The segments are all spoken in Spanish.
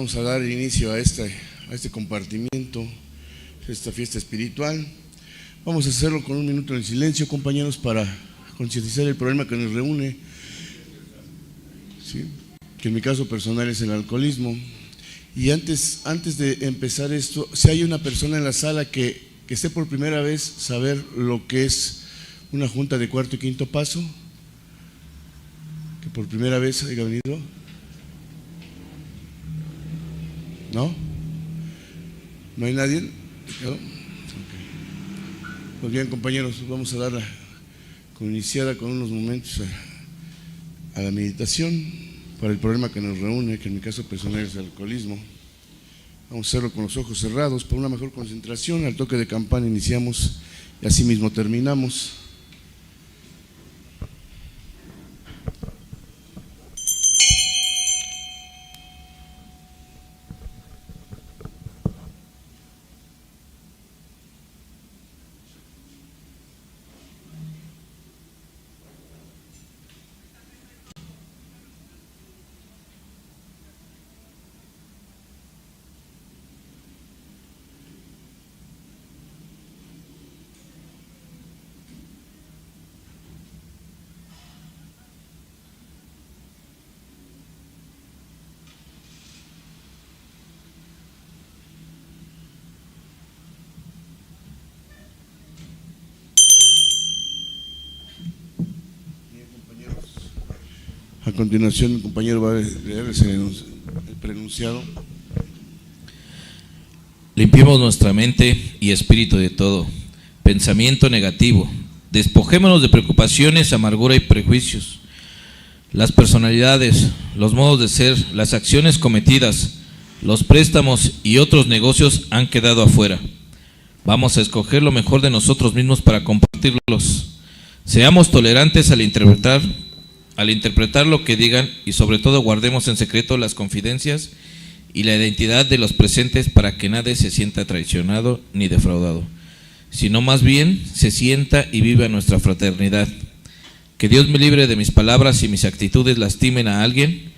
Vamos a dar inicio a este compartimiento, esta fiesta espiritual. Vamos a hacerlo con un minuto de silencio, compañeros, para concientizar el problema que nos reúne, ¿sí? Que en mi caso personal es el alcoholismo. Y antes de empezar esto, si hay una persona en la sala que esté por primera vez saber lo que es una junta de cuarto y quinto paso, que por primera vez haya venido. ¿No? ¿No hay nadie? ¿No? Okay. Pues bien, compañeros, vamos a darla como iniciada con unos momentos a la meditación para el problema que nos reúne, que en mi caso personal es el alcoholismo. Vamos a hacerlo con los ojos cerrados, por una mejor concentración. Al toque de campana iniciamos y así mismo terminamos. A continuación, mi compañero va a leer el prenunciado. Limpiemos nuestra mente y espíritu de todo pensamiento negativo. Despojémonos de preocupaciones, amargura y prejuicios. Las personalidades, los modos de ser, las acciones cometidas, los préstamos y otros negocios han quedado afuera. Vamos a escoger lo mejor de nosotros mismos para compartirlos. Seamos tolerantes al interpretar lo que digan y sobre todo guardemos en secreto las confidencias y la identidad de los presentes para que nadie se sienta traicionado ni defraudado, sino más bien se sienta y viva nuestra fraternidad. Que Dios me libre de mis palabras y mis actitudes lastimen a alguien,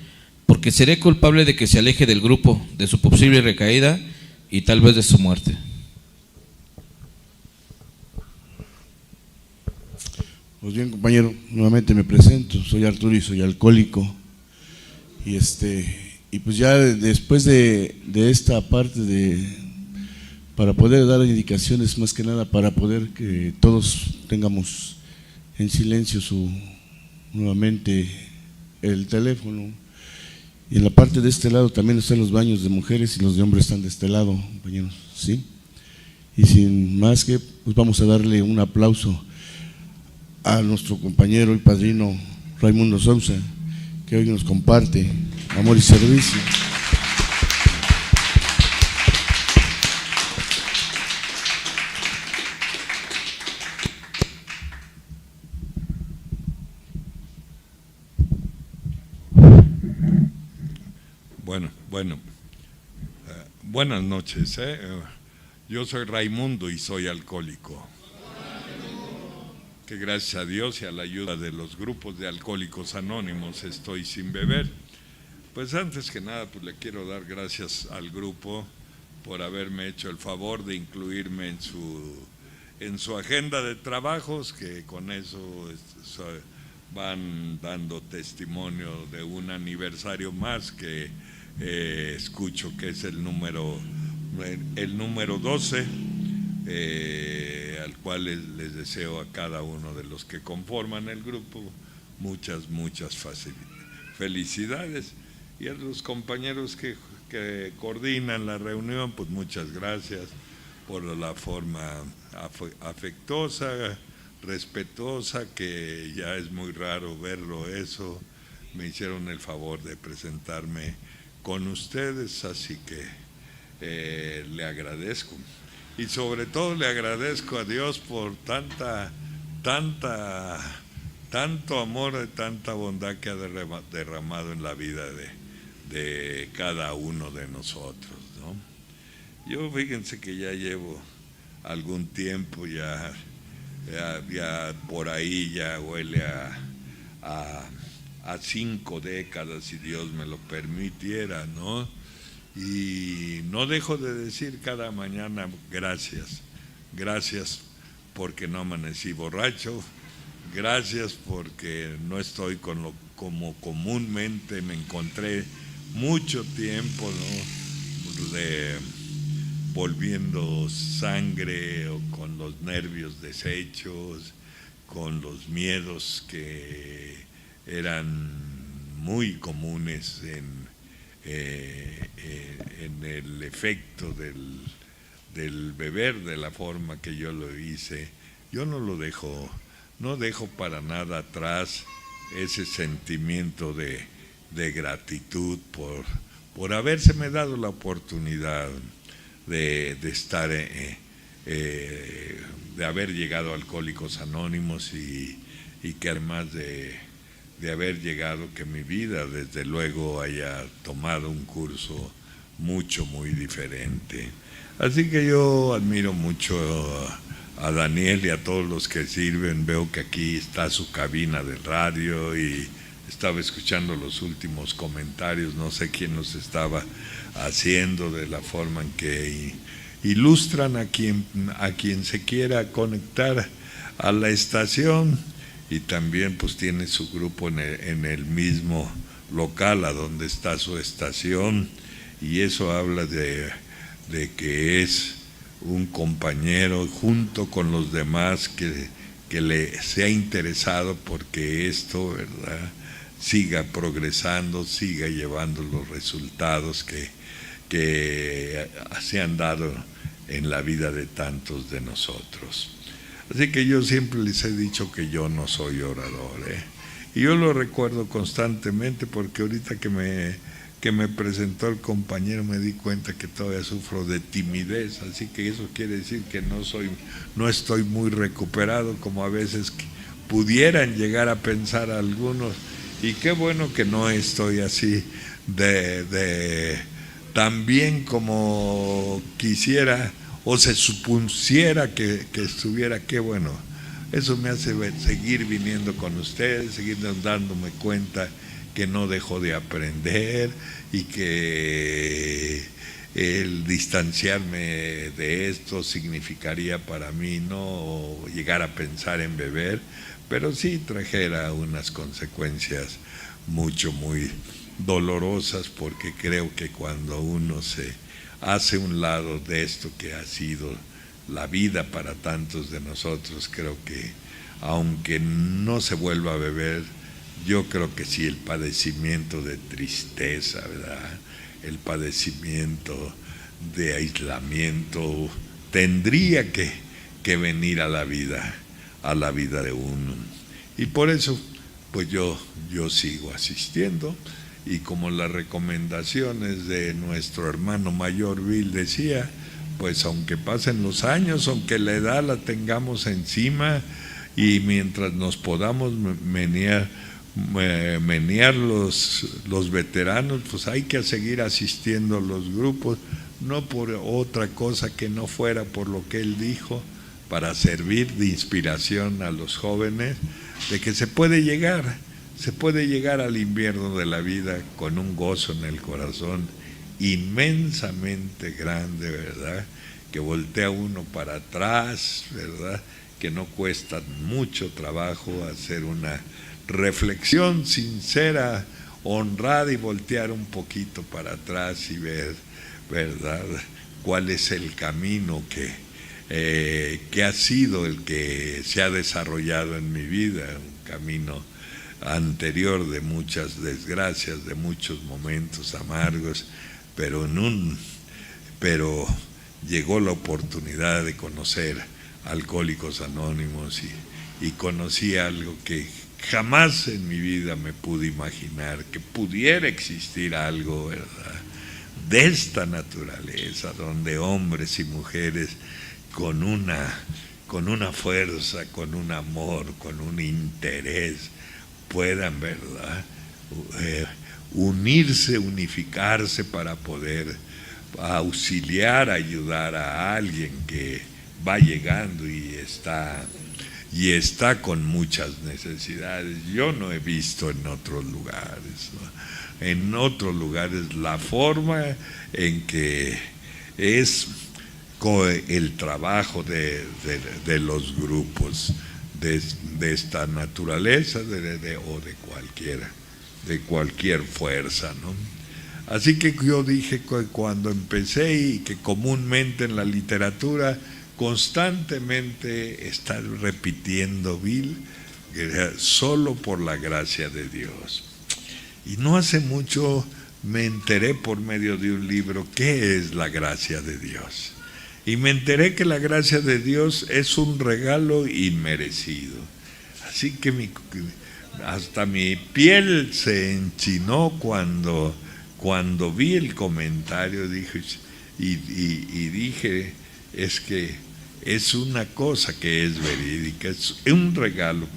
porque seré culpable de que se aleje del grupo, de su posible recaída y tal vez de su muerte. Pues bien, compañero, nuevamente me presento, soy Arturo y soy alcohólico. Y pues ya después de esta parte para poder dar indicaciones, más que nada para poder que todos tengamos en silencio nuevamente el teléfono. Y en la parte de este lado también están los baños de mujeres y los de hombres están de este lado, compañeros, ¿sí? Y sin más que, pues vamos a darle un aplauso a nuestro compañero y padrino Raimundo Sousa, que hoy nos comparte amor y servicio. Buenas noches. Yo soy Raimundo y soy alcohólico. Que gracias a Dios y a la ayuda de los grupos de alcohólicos anónimos estoy sin beber. Pues antes que nada, pues le quiero dar gracias al grupo por haberme hecho el favor de incluirme en su agenda de trabajos, que con eso van dando testimonio de un aniversario más que escucho que es el número 12. Al cual les deseo a cada uno de los que conforman el grupo muchas felicidades, y a los compañeros que coordinan la reunión, pues muchas gracias por la forma afectuosa, respetuosa, que ya es muy raro verlo eso. Me hicieron el favor de presentarme con ustedes, así que le agradezco. Y sobre todo le agradezco a Dios por tanto amor y tanta bondad que ha derramado en la vida de cada uno de nosotros, ¿no? Yo, fíjense que ya llevo algún tiempo, ya por ahí ya huele a 5 décadas, si Dios me lo permitiera, ¿no? y no dejo de decir cada mañana gracias, gracias porque no amanecí borracho, gracias porque no estoy como comúnmente me encontré mucho tiempo, ¿no? Volviendo sangre o con los nervios deshechos, con los miedos que eran muy comunes en el efecto del beber de la forma que yo lo hice. Yo no dejo para nada atrás ese sentimiento de gratitud por habérseme dado la oportunidad de estar, de haber llegado a Alcohólicos Anónimos y que además de haber llegado, que mi vida desde luego haya tomado un curso muy diferente. Así que yo admiro mucho a Daniel y a todos los que sirven. Veo que aquí está su cabina de radio y estaba escuchando los últimos comentarios, no sé quién los estaba haciendo, de la forma en que ilustran a quien se quiera conectar a la estación, y también pues tiene su grupo en el mismo local a donde está su estación, y eso habla de que es un compañero junto con los demás que se ha interesado porque esto, ¿verdad?, siga progresando, siga llevando los resultados que se han dado en la vida de tantos de nosotros. Así que yo siempre les he dicho que yo no soy orador, y yo lo recuerdo constantemente, porque ahorita que me presentó el compañero me di cuenta que todavía sufro de timidez, así que eso quiere decir que no estoy muy recuperado como a veces pudieran llegar a pensar algunos, y qué bueno que no estoy así tan bien como quisiera o se supusiera que estuviera. Qué bueno, eso me hace seguir viniendo con ustedes, seguir dándome cuenta que no dejo de aprender, y que el distanciarme de esto significaría para mí no llegar a pensar en beber, pero sí trajera unas consecuencias muy dolorosas, porque creo que cuando uno se hace un lado de esto que ha sido la vida para tantos de nosotros, creo que aunque no se vuelva a beber, yo creo que sí el padecimiento de tristeza, ¿verdad?, el padecimiento de aislamiento tendría que venir a la vida de uno, y por eso pues yo sigo asistiendo. Y como las recomendaciones de nuestro hermano mayor Bill decía, pues aunque pasen los años, aunque la edad la tengamos encima, y mientras nos podamos menear los veteranos, pues hay que seguir asistiendo a los grupos, no por otra cosa que no fuera por lo que él dijo, para servir de inspiración a los jóvenes, de que se puede llegar al invierno de la vida con un gozo en el corazón inmensamente grande, ¿verdad?, que voltea uno para atrás, ¿verdad?, que no cuesta mucho trabajo hacer una reflexión sincera, honrada, y voltear un poquito para atrás y ver, ¿verdad?, cuál es el camino que ha sido el que se ha desarrollado en mi vida, un camino anterior de muchas desgracias, de muchos momentos amargos, pero llegó la oportunidad de conocer Alcohólicos Anónimos, y conocí algo que jamás en mi vida me pude imaginar, que pudiera existir algo, ¿verdad?, de esta naturaleza, donde hombres y mujeres con una fuerza, con un amor, con un interés, puedan, ¿verdad?, unirse, unificarse para poder auxiliar, ayudar a alguien que va llegando y está con muchas necesidades. Yo no he visto en otros lugares, en otros lugares, la forma en que es el trabajo de los grupos de esta naturaleza o de cualquier fuerza, ¿no? Así que yo dije que cuando empecé, y que comúnmente en la literatura constantemente está repitiendo Bill, que era solo por la gracia de Dios. Y no hace mucho me enteré por medio de un libro qué es la gracia de Dios. Y me enteré que la gracia de Dios es un regalo inmerecido. Así que hasta mi piel se enchinó cuando vi el comentario, dije, es que es una cosa que es verídica, es un regalo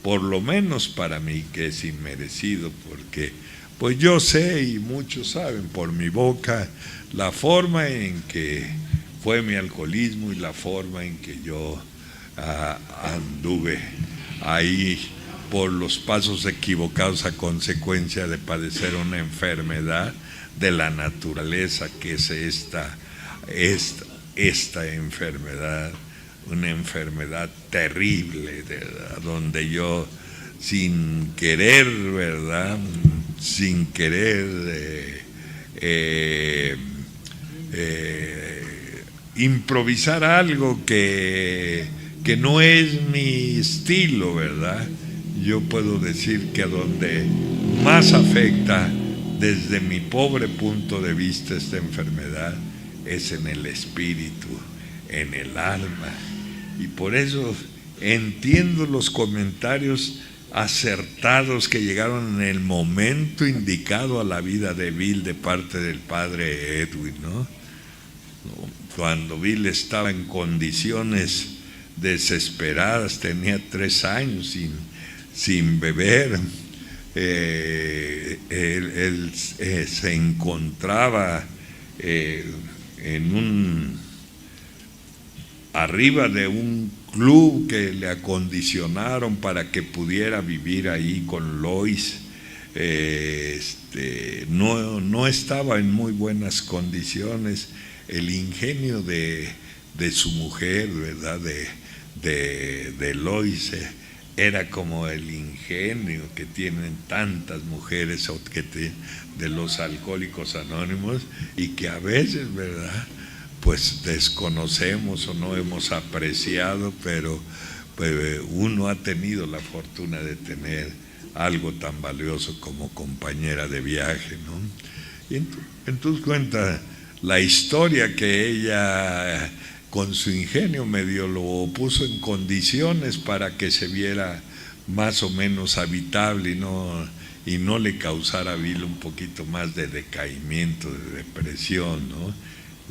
por lo menos para mí, que es inmerecido, porque pues yo sé, y muchos saben por mi boca, la forma en que fue mi alcoholismo y la forma en que yo anduve ahí por los pasos equivocados a consecuencia de padecer una enfermedad de la naturaleza que es esta enfermedad, una enfermedad terrible, donde yo sin querer, ¿verdad? Sin querer improvisar algo que no es mi estilo, ¿verdad? Yo puedo decir que donde más afecta desde mi pobre punto de vista esta enfermedad es en el espíritu, en el alma, y por eso entiendo los comentarios acertados que llegaron en el momento indicado a la vida de Bill de parte del padre Edwin, ¿no? Cuando Bill estaba en condiciones desesperadas, tenía 3 años sin beber, él se encontraba arriba de un club que le acondicionaron para que pudiera vivir ahí con Lois. No estaba en muy buenas condiciones. El ingenio de su mujer, ¿verdad? De Lois, era como el ingenio que tienen tantas mujeres de los alcohólicos anónimos, y que a veces, ¿verdad?, pues desconocemos o no hemos apreciado, pero pues, uno ha tenido la fortuna de tener algo tan valioso como compañera de viaje, ¿no? Y entonces cuenta la historia que ella, con su ingenio medio, lo puso en condiciones para que se viera más o menos habitable y no le causara a Bill un poquito más de decaimiento, de depresión, ¿no?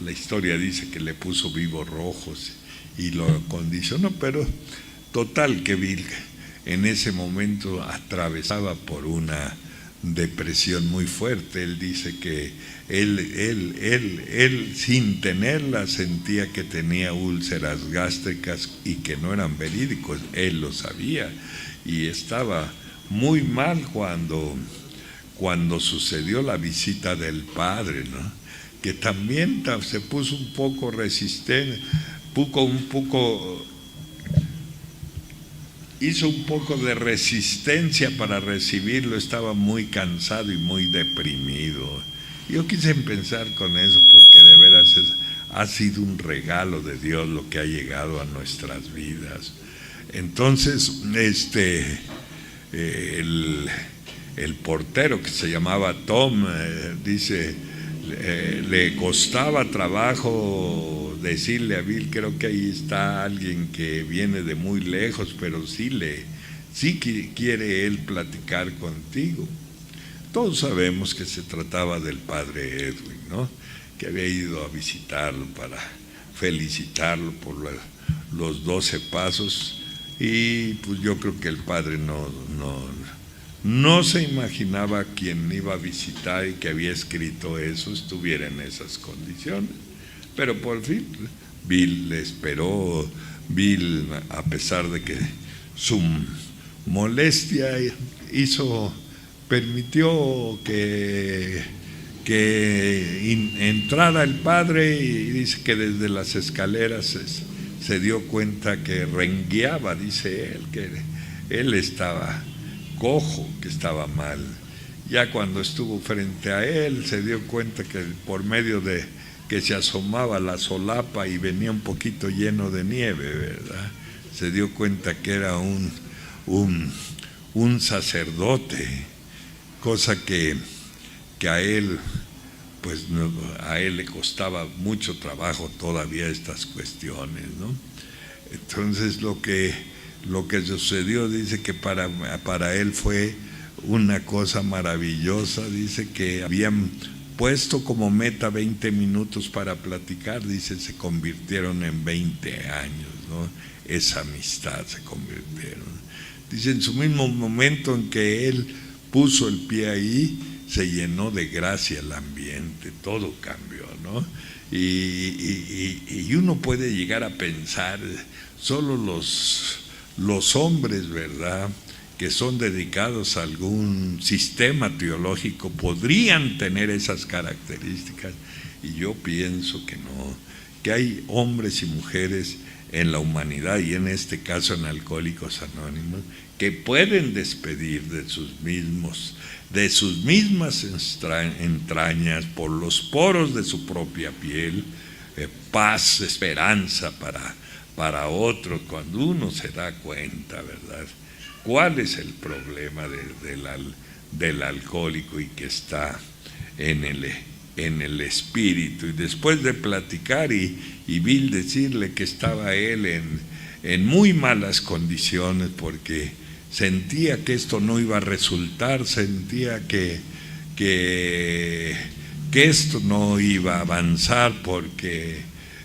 La historia dice que le puso vivos rojos y lo acondicionó, pero total que Bill en ese momento atravesaba por una depresión muy fuerte. Él dice que él sin tenerla sentía que tenía úlceras gástricas y que no eran verídicos, él lo sabía, y estaba muy mal cuando sucedió la visita del padre, ¿no? Que también se puso un poco resistente, hizo un poco de resistencia para recibirlo, estaba muy cansado y muy deprimido. Yo quise pensar con eso, porque de veras ha sido un regalo de Dios lo que ha llegado a nuestras vidas. Entonces, el portero, que se llamaba Tom, dice, le costaba trabajo decirle a Bill, creo que ahí está alguien que viene de muy lejos, pero sí quiere él platicar contigo. Todos sabemos que se trataba del padre Edwin, ¿no? Que había ido a visitarlo para felicitarlo por los 12 pasos, y pues yo creo que el padre no se imaginaba quién iba a visitar y que había escrito eso estuviera en esas condiciones. Pero por fin Bill le esperó. Bill, a pesar de que su molestia hizo permitió que entrara el padre, y dice que desde las escaleras se dio cuenta que rengueaba, dice él, que él estaba cojo, que estaba mal. Ya cuando estuvo frente a él se dio cuenta que por medio de que se asomaba la solapa y venía un poquito lleno de nieve, ¿verdad? Se dio cuenta que era un sacerdote, cosa que a él, pues no, a él le costaba mucho trabajo todavía estas cuestiones, ¿no? Entonces lo que sucedió, dice que para él fue una cosa maravillosa. Dice que habían puesto como meta 20 minutos para platicar, dice, se convirtieron en 20 años, ¿no? Esa amistad se convirtieron. Dice, en su mismo momento en que él puso el pie ahí, se llenó de gracia el ambiente, todo cambió, ¿no? Y uno puede llegar a pensar, solo los hombres, ¿verdad?, que son dedicados a algún sistema teológico podrían tener esas características, y yo pienso que no, que hay hombres y mujeres en la humanidad, y en este caso en Alcohólicos Anónimos, que pueden despedir de sus mismas entrañas, por los poros de su propia piel, paz, esperanza para otros, cuando uno se da cuenta, ¿verdad?, cuál es el problema del alcohólico y que está en el espíritu. Y después de platicar y Bill decirle que estaba él en muy malas condiciones porque sentía que esto no iba a resultar, sentía que esto no iba a avanzar porque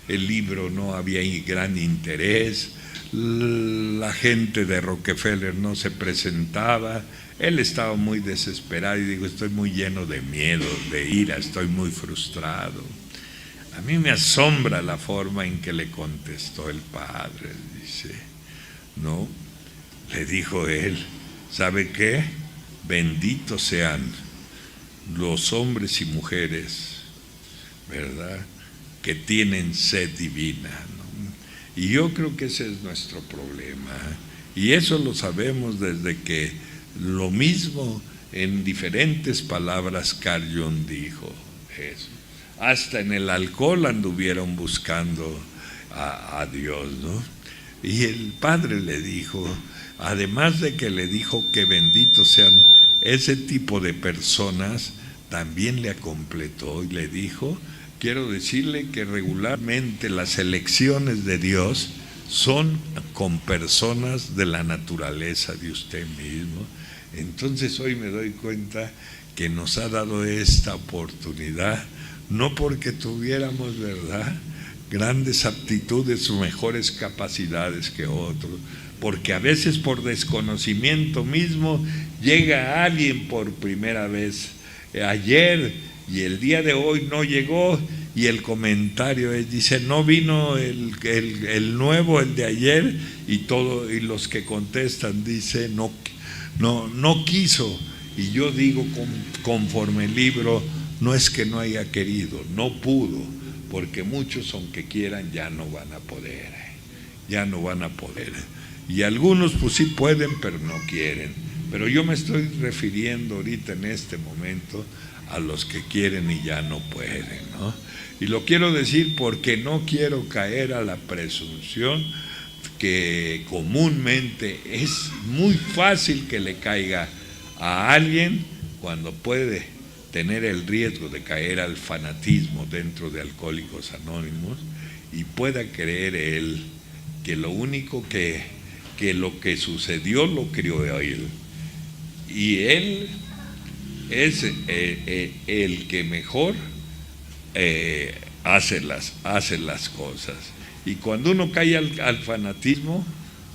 el libro no había gran interés, la gente de Rockefeller no se presentaba, él estaba muy desesperado y digo, estoy muy lleno de miedo, de ira, estoy muy frustrado. A mí me asombra la forma en que le contestó el padre, dice, ¿no? Le dijo él, ¿sabe qué? Benditos sean los hombres y mujeres, ¿verdad?, que tienen sed divina, ¿no? Y yo creo que ese es nuestro problema, y eso lo sabemos desde que lo mismo en diferentes palabras Carl Jung dijo eso. Hasta en el alcohol anduvieron buscando a Dios, ¿no? Y el padre le dijo, además de que le dijo que benditos sean ese tipo de personas, también le completó y le dijo, quiero decirle que regularmente las elecciones de Dios son con personas de la naturaleza de usted mismo. Entonces hoy me doy cuenta que nos ha dado esta oportunidad, no porque tuviéramos, ¿verdad?, grandes aptitudes o mejores capacidades que otros, porque a veces por desconocimiento mismo llega alguien por primera vez ayer y el día de hoy no llegó, y el comentario es, dice, no vino el nuevo, el de ayer, y los que contestan dice no quiso. Y yo digo, conforme el libro, no es que no haya querido, no pudo, porque muchos aunque quieran ya no van a poder, y algunos pues sí pueden pero no quieren. Pero yo me estoy refiriendo ahorita en este momento a los que quieren y ya no pueden, ¿no? Y lo quiero decir porque no quiero caer a la presunción que comúnmente es muy fácil que le caiga a alguien cuando puede tener el riesgo de caer al fanatismo dentro de Alcohólicos Anónimos y pueda creer él que lo único que lo que sucedió lo crió él, y él es el que mejor hace las cosas. Y cuando uno cae al fanatismo,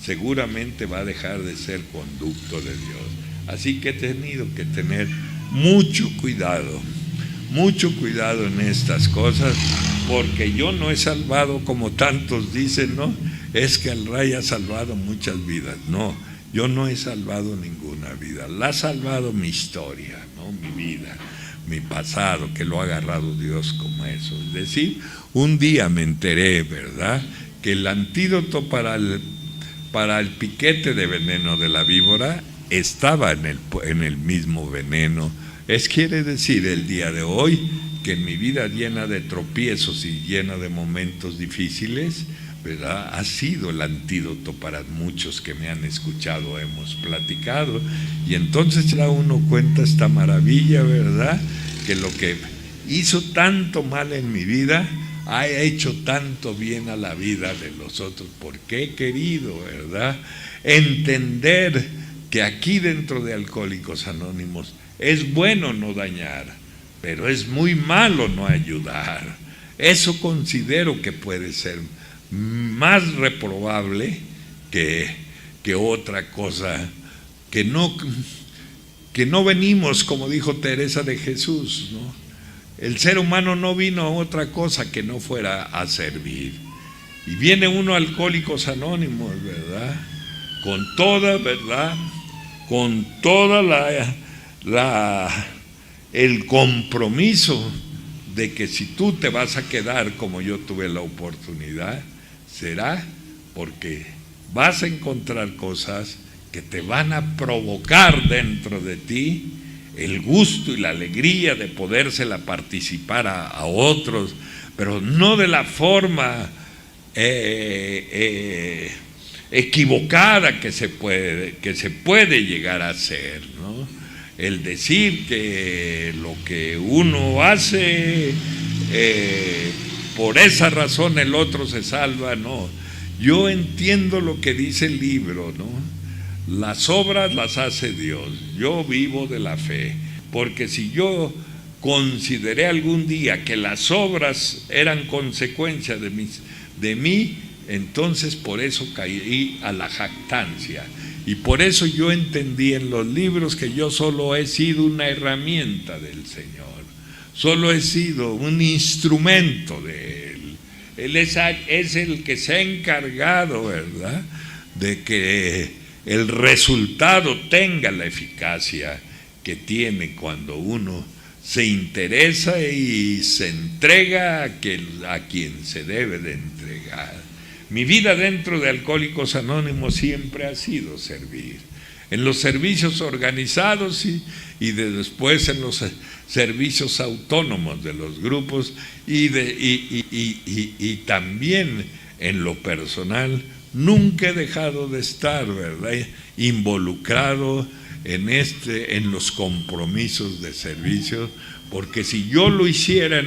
seguramente va a dejar de ser conducto de Dios. Así que he tenido que tener mucho cuidado en estas cosas, porque yo no he salvado como tantos dicen, ¿no? Es que el Ray ha salvado muchas vidas. No, Yo no he salvado ninguna vida, la ha salvado mi historia, ¿no? Mi vida, mi pasado, que lo ha agarrado Dios como eso. Es decir, un día me enteré, ¿verdad?, que el antídoto para el piquete de veneno de la víbora estaba en el mismo veneno. Quiere decir el día de hoy que en mi vida llena de tropiezos y llena de momentos difíciles, ¿verdad?, ha sido el antídoto para muchos que me han escuchado, hemos platicado, y entonces se da uno cuenta esta maravilla, ¿verdad?, que lo que hizo tanto mal en mi vida ha hecho tanto bien a la vida de los otros, porque he querido, ¿verdad?, entender que aquí dentro de Alcohólicos Anónimos es bueno no dañar, pero es muy malo no ayudar. Eso considero que puede ser más reprobable que otra cosa, que no venimos, como dijo Teresa de Jesús, ¿no? El ser humano no vino a otra cosa que no fuera a servir. Y viene uno a Alcohólicos Anónimos, ¿verdad?, con toda, ¿verdad?, con toda el compromiso de que si tú te vas a quedar como yo tuve la oportunidad, será porque vas a encontrar cosas que te van a provocar dentro de ti el gusto y la alegría de podérsela participar a otros, pero no de la forma equivocada que se puede llegar a hacer, ¿no? El decir que lo que uno hace, por esa razón el otro se salva, no. Yo entiendo lo que dice el libro, ¿no? Las obras las hace Dios. Yo vivo de la fe, porque si yo consideré algún día que las obras eran consecuencia de mí, entonces por eso caí a la jactancia. Y por eso yo entendí en los libros que yo solo he sido una herramienta del Señor, solo he sido un instrumento de Él. Él es el que se ha encargado, ¿verdad?, de que el resultado tenga la eficacia que tiene cuando uno se interesa y se entrega a quien se debe de entregar. Mi vida dentro de Alcohólicos Anónimos siempre ha sido servir, en los servicios organizados y después en los servicios autónomos de los grupos y también en lo personal. Nunca he dejado de estar, ¿verdad?, involucrado en los compromisos de servicio, porque si yo lo hiciera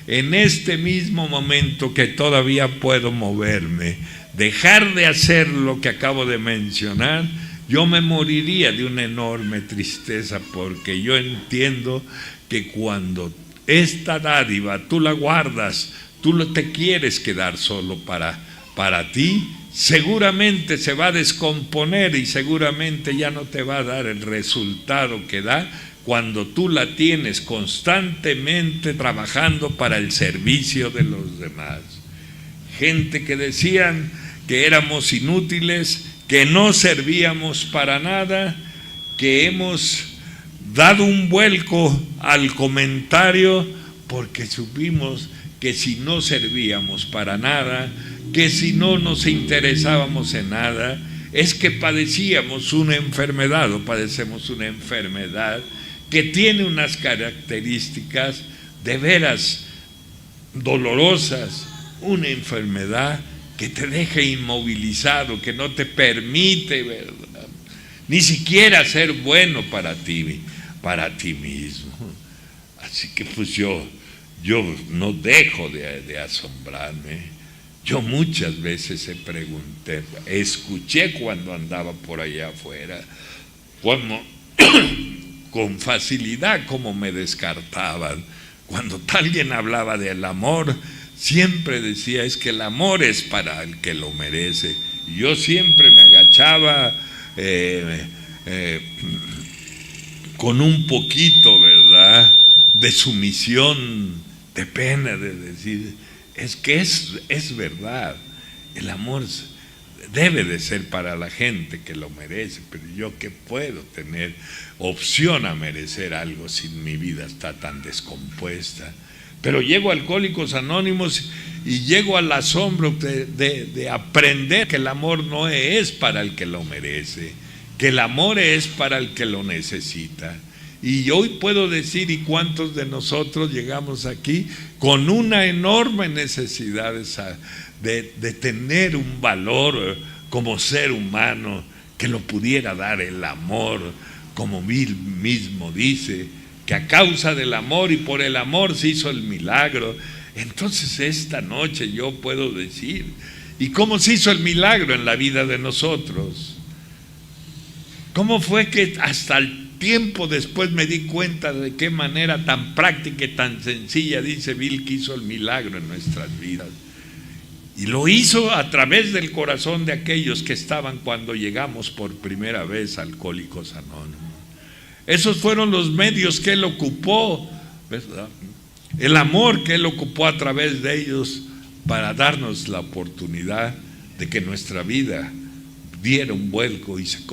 en este mismo momento que todavía puedo moverme, dejar de hacer lo que acabo de mencionar, yo me moriría de una enorme tristeza, porque yo entiendo que cuando esta dádiva tú la guardas, tú te quieres quedar solo para ti, seguramente se va a descomponer y seguramente ya no te va a dar el resultado que da cuando tú la tienes constantemente trabajando para el servicio de los demás. Gente que decían que éramos inútiles, que no servíamos para nada, que hemos dado un vuelco al comentario porque supimos que si no servíamos para nada, que si no nos interesábamos en nada, es que padecíamos una enfermedad o padecemos una enfermedad que tiene unas características de veras dolorosas, una enfermedad que te deja inmovilizado, que no te permite, ¿verdad?, ni siquiera ser bueno para ti mismo. Así que pues yo no dejo de asombrarme. Yo muchas veces escuché cuando andaba por allá afuera, con facilidad como me descartaban. Cuando alguien hablaba del amor, siempre decía, es que el amor es para el que lo merece. Y yo siempre me agachaba con un poquito, ¿verdad?, de sumisión, de pena, de decir, es que es verdad, el amor debe de ser para la gente que lo merece, pero yo ¿qué puedo tener opción a merecer algo si mi vida está tan descompuesta? Pero llego a Alcohólicos Anónimos y llego al asombro de aprender que el amor no es para el que lo merece, que el amor es para el que lo necesita. Y hoy puedo decir, ¿y cuántos de nosotros llegamos aquí con una enorme necesidad de tener un valor como ser humano que lo pudiera dar el amor, como Bill mismo dice, que a causa del amor y por el amor se hizo el milagro? Entonces esta noche yo puedo decir, ¿y cómo se hizo el milagro en la vida de nosotros? ¿Cómo fue que hasta el tiempo después me di cuenta de qué manera tan práctica y tan sencilla, dice Bill, que hizo el milagro en nuestras vidas? Y lo hizo a través del corazón de aquellos que estaban cuando llegamos por primera vez a Alcohólicos Anónimos. Esos fueron los medios que él ocupó, ¿verdad? El amor que él ocupó a través de ellos para darnos la oportunidad de que nuestra vida diera un vuelco y se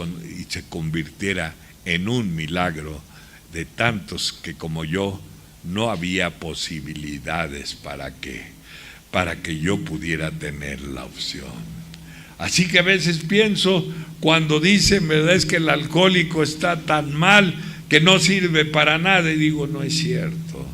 convirtiera en un milagro de tantos que como yo no había posibilidades para que yo pudiera tener la opción. Así que a veces pienso, cuando dicen, ¿verdad?, es que el alcohólico está tan mal que no sirve para nada, y digo, no es cierto.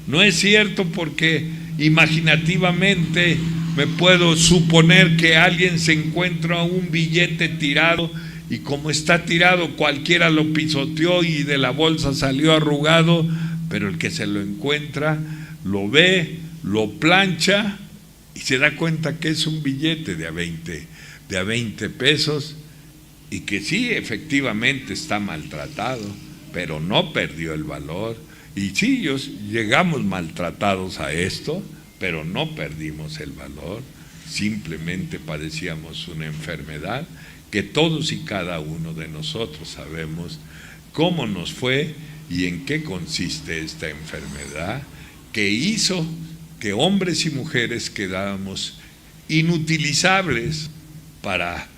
No es cierto, porque imaginativamente me puedo suponer que alguien se encuentra un billete tirado y como está tirado cualquiera lo pisoteó y de la bolsa salió arrugado, pero el que se lo encuentra lo ve, lo plancha y se da cuenta que es un billete de a 20 pesos y que sí, efectivamente está maltratado, pero no perdió el valor. Y sí, llegamos maltratados a esto, pero no perdimos el valor, simplemente padecíamos una enfermedad que todos y cada uno de nosotros sabemos cómo nos fue y en qué consiste esta enfermedad que hizo que hombres y mujeres quedáramos inutilizables para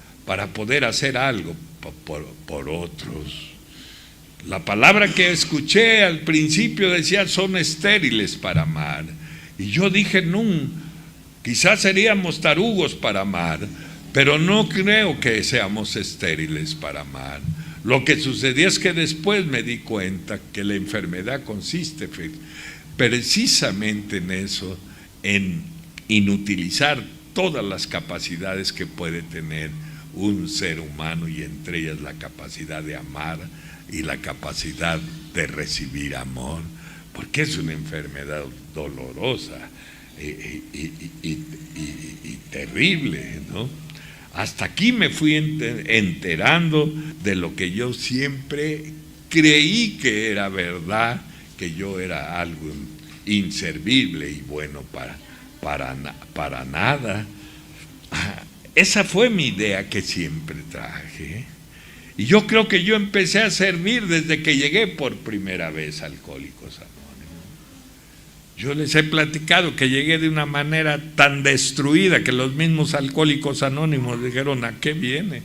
poder hacer algo por otros. La palabra que escuché al principio decía, son estériles para amar. Y yo dije, no, quizás seríamos tarugos para amar, pero no creo que seamos estériles para amar. Lo que sucedió es que después me di cuenta que la enfermedad consiste precisamente en eso, en inutilizar todas las capacidades que puede tener un ser humano, y entre ellas la capacidad de amar y la capacidad de recibir amor, porque es una enfermedad dolorosa y terrible, ¿no? Hasta aquí me fui enterando de lo que yo siempre creí que era verdad, que yo era algo inservible y bueno para nada. Esa fue mi idea que siempre traje. Y yo creo que yo empecé a servir desde que llegué por primera vez a Alcohólicos Anónimos. Yo les he platicado que llegué de una manera tan destruida que los mismos Alcohólicos Anónimos dijeron, ¿a qué viene?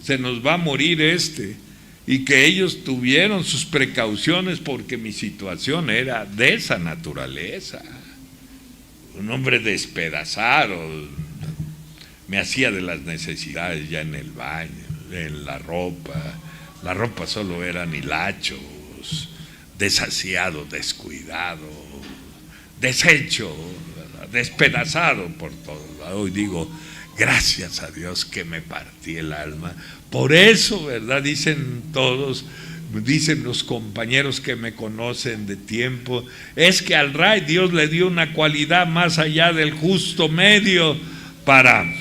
Se nos va a morir este. Y que ellos tuvieron sus precauciones porque mi situación era de esa naturaleza. Un hombre despedazado, me hacía de las necesidades ya en el baño, en la ropa solo eran hilachos, desasiado, descuidado, deshecho, despedazado por todo. Hoy digo, gracias a Dios que me partí el alma. Por eso, ¿verdad? Dicen todos, dicen los compañeros que me conocen de tiempo, es que al Ray Dios le dio una cualidad más allá del justo medio para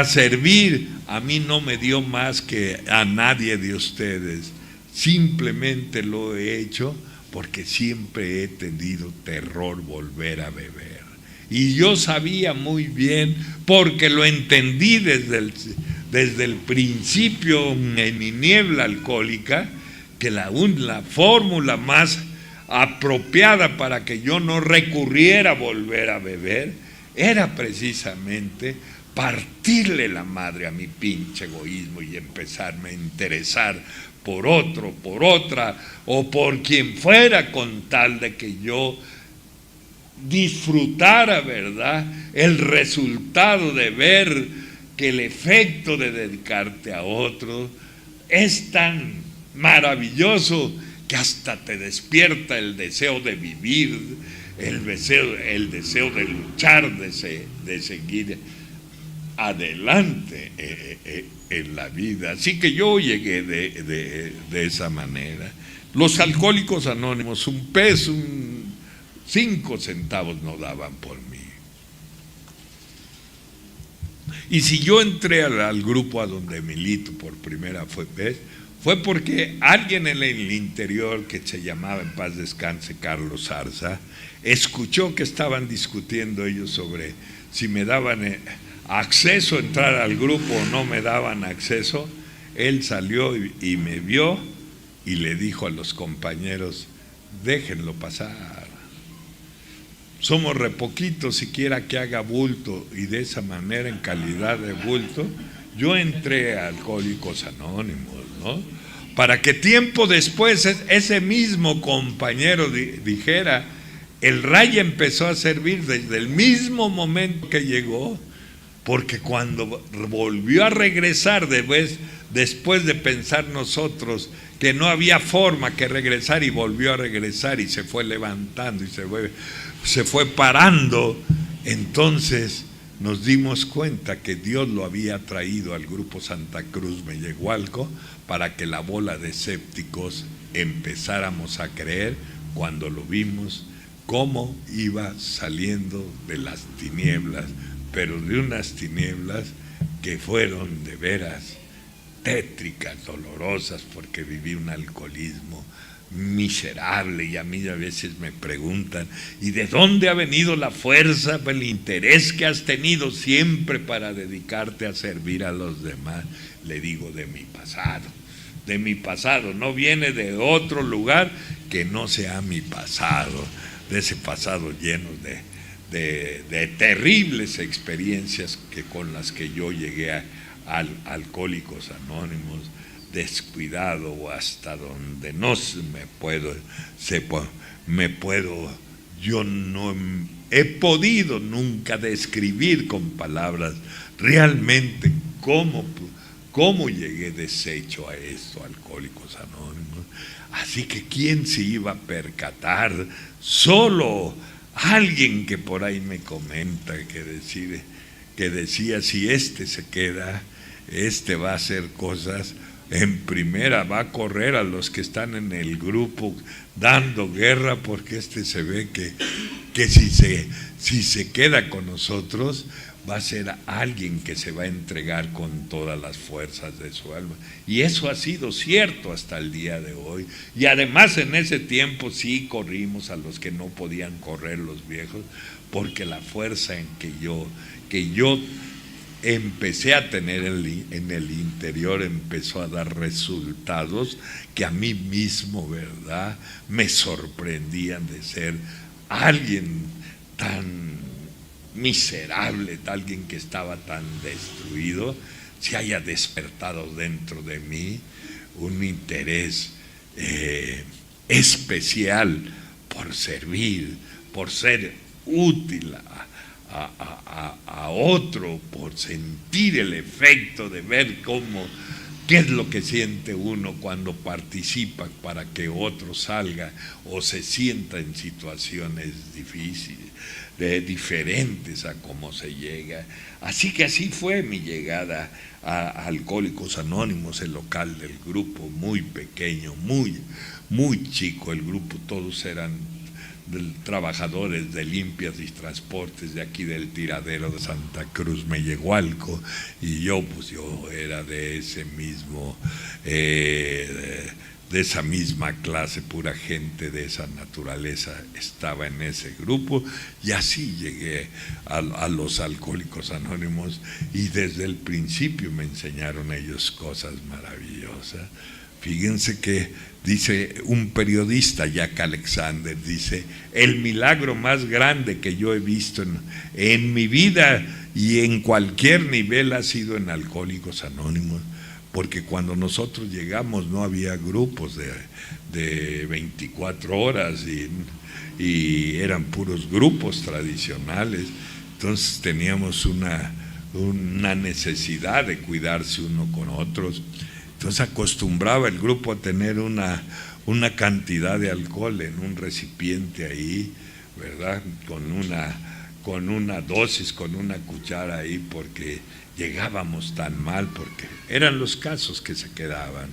servir. A mí no me dio más que a nadie de ustedes. Simplemente lo he hecho porque siempre he tenido terror volver a beber. Y yo sabía muy bien, porque lo entendí desde el principio en mi niebla alcohólica, que la fórmula más apropiada para que yo no recurriera a volver a beber era precisamente partirle la madre a mi pinche egoísmo y empezarme a interesar por otro, por otra o por quien fuera, con tal de que yo disfrutara, ¿verdad?, el resultado de ver que el efecto de dedicarte a otro es tan maravilloso que hasta te despierta el deseo de vivir, el deseo de luchar, de seguir adelante en la vida. Así que yo llegué de esa manera. Los Alcohólicos Anónimos, un peso, 5 centavos no daban por mí. Y si yo entré al grupo a donde milito por primera vez, fue porque alguien en el interior, que se llamaba, en paz descanse, Carlos Zarza, escuchó que estaban discutiendo ellos sobre si me daban acceso a entrar al grupo o no me daban acceso. Él salió y me vio y le dijo a los compañeros: déjenlo pasar, somos re poquitos, siquiera que haga bulto. Y de esa manera, en calidad de bulto, yo entré a Alcohólicos Anónimos, ¿no? Para que tiempo después ese mismo compañero dijera: el Ray empezó a servir desde el mismo momento que llegó, porque cuando volvió a regresar, después de pensar nosotros que no había forma que regresar, y volvió a regresar y se fue levantando y se fue parando, entonces nos dimos cuenta que Dios lo había traído al grupo Santa Cruz Mellehualco para que la bola de escépticos empezáramos a creer, cuando lo vimos cómo iba saliendo de las tinieblas, pero de unas tinieblas que fueron de veras tétricas, dolorosas, porque viví un alcoholismo miserable. Y a mí a veces me preguntan: ¿y de dónde ha venido la fuerza, el interés que has tenido siempre para dedicarte a servir a los demás? Le digo: de mi pasado, no viene de otro lugar que no sea mi pasado, de ese pasado lleno de terribles experiencias con las que yo llegué a Alcohólicos Anónimos, descuidado o hasta donde no yo no he podido nunca describir con palabras realmente cómo llegué deshecho a esto, Alcohólicos Anónimos. Así que ¿quién se iba a percatar? Solo alguien que por ahí me comenta que decía: si este se queda, este va a hacer cosas. En primera va a correr a los que están en el grupo dando guerra, porque este se ve que si se queda con nosotros, va a ser alguien que se va a entregar con todas las fuerzas de su alma. Y eso ha sido cierto hasta el día de hoy. Y además en ese tiempo sí corrimos a los que no podían correr, los viejos, porque la fuerza en que yo empecé a tener en el interior empezó a dar resultados que a mí mismo, ¿verdad?, me sorprendían, de ser alguien tan miserable, alguien que estaba tan destruido, se haya despertado dentro de mí un interés especial por servir, por ser útil a otro, por sentir el efecto de ver qué es lo que siente uno cuando participa para que otro salga o se sienta en situaciones difíciles, diferentes a cómo se llega. Así que así fue mi llegada a Alcohólicos Anónimos, el local del grupo, muy pequeño, muy chico. El grupo todos eran trabajadores de limpias y transportes de aquí del tiradero de Santa Cruz Mellehualco, y yo era de ese mismo de esa misma clase, pura gente de esa naturaleza estaba en ese grupo. Y así llegué a los Alcohólicos Anónimos, y desde el principio me enseñaron ellos cosas maravillosas. Fíjense que dice un periodista, Jack Alexander, dice: el milagro más grande que yo he visto en mi vida y en cualquier nivel ha sido en Alcohólicos Anónimos, porque cuando nosotros llegamos no había grupos de 24 horas y eran puros grupos tradicionales. Entonces teníamos una necesidad de cuidarse uno con otros. Entonces acostumbraba el grupo a tener una cantidad de alcohol en un recipiente ahí, ¿verdad? Con una dosis, con una cuchara ahí, porque llegábamos tan mal, porque eran los casos que se quedaban.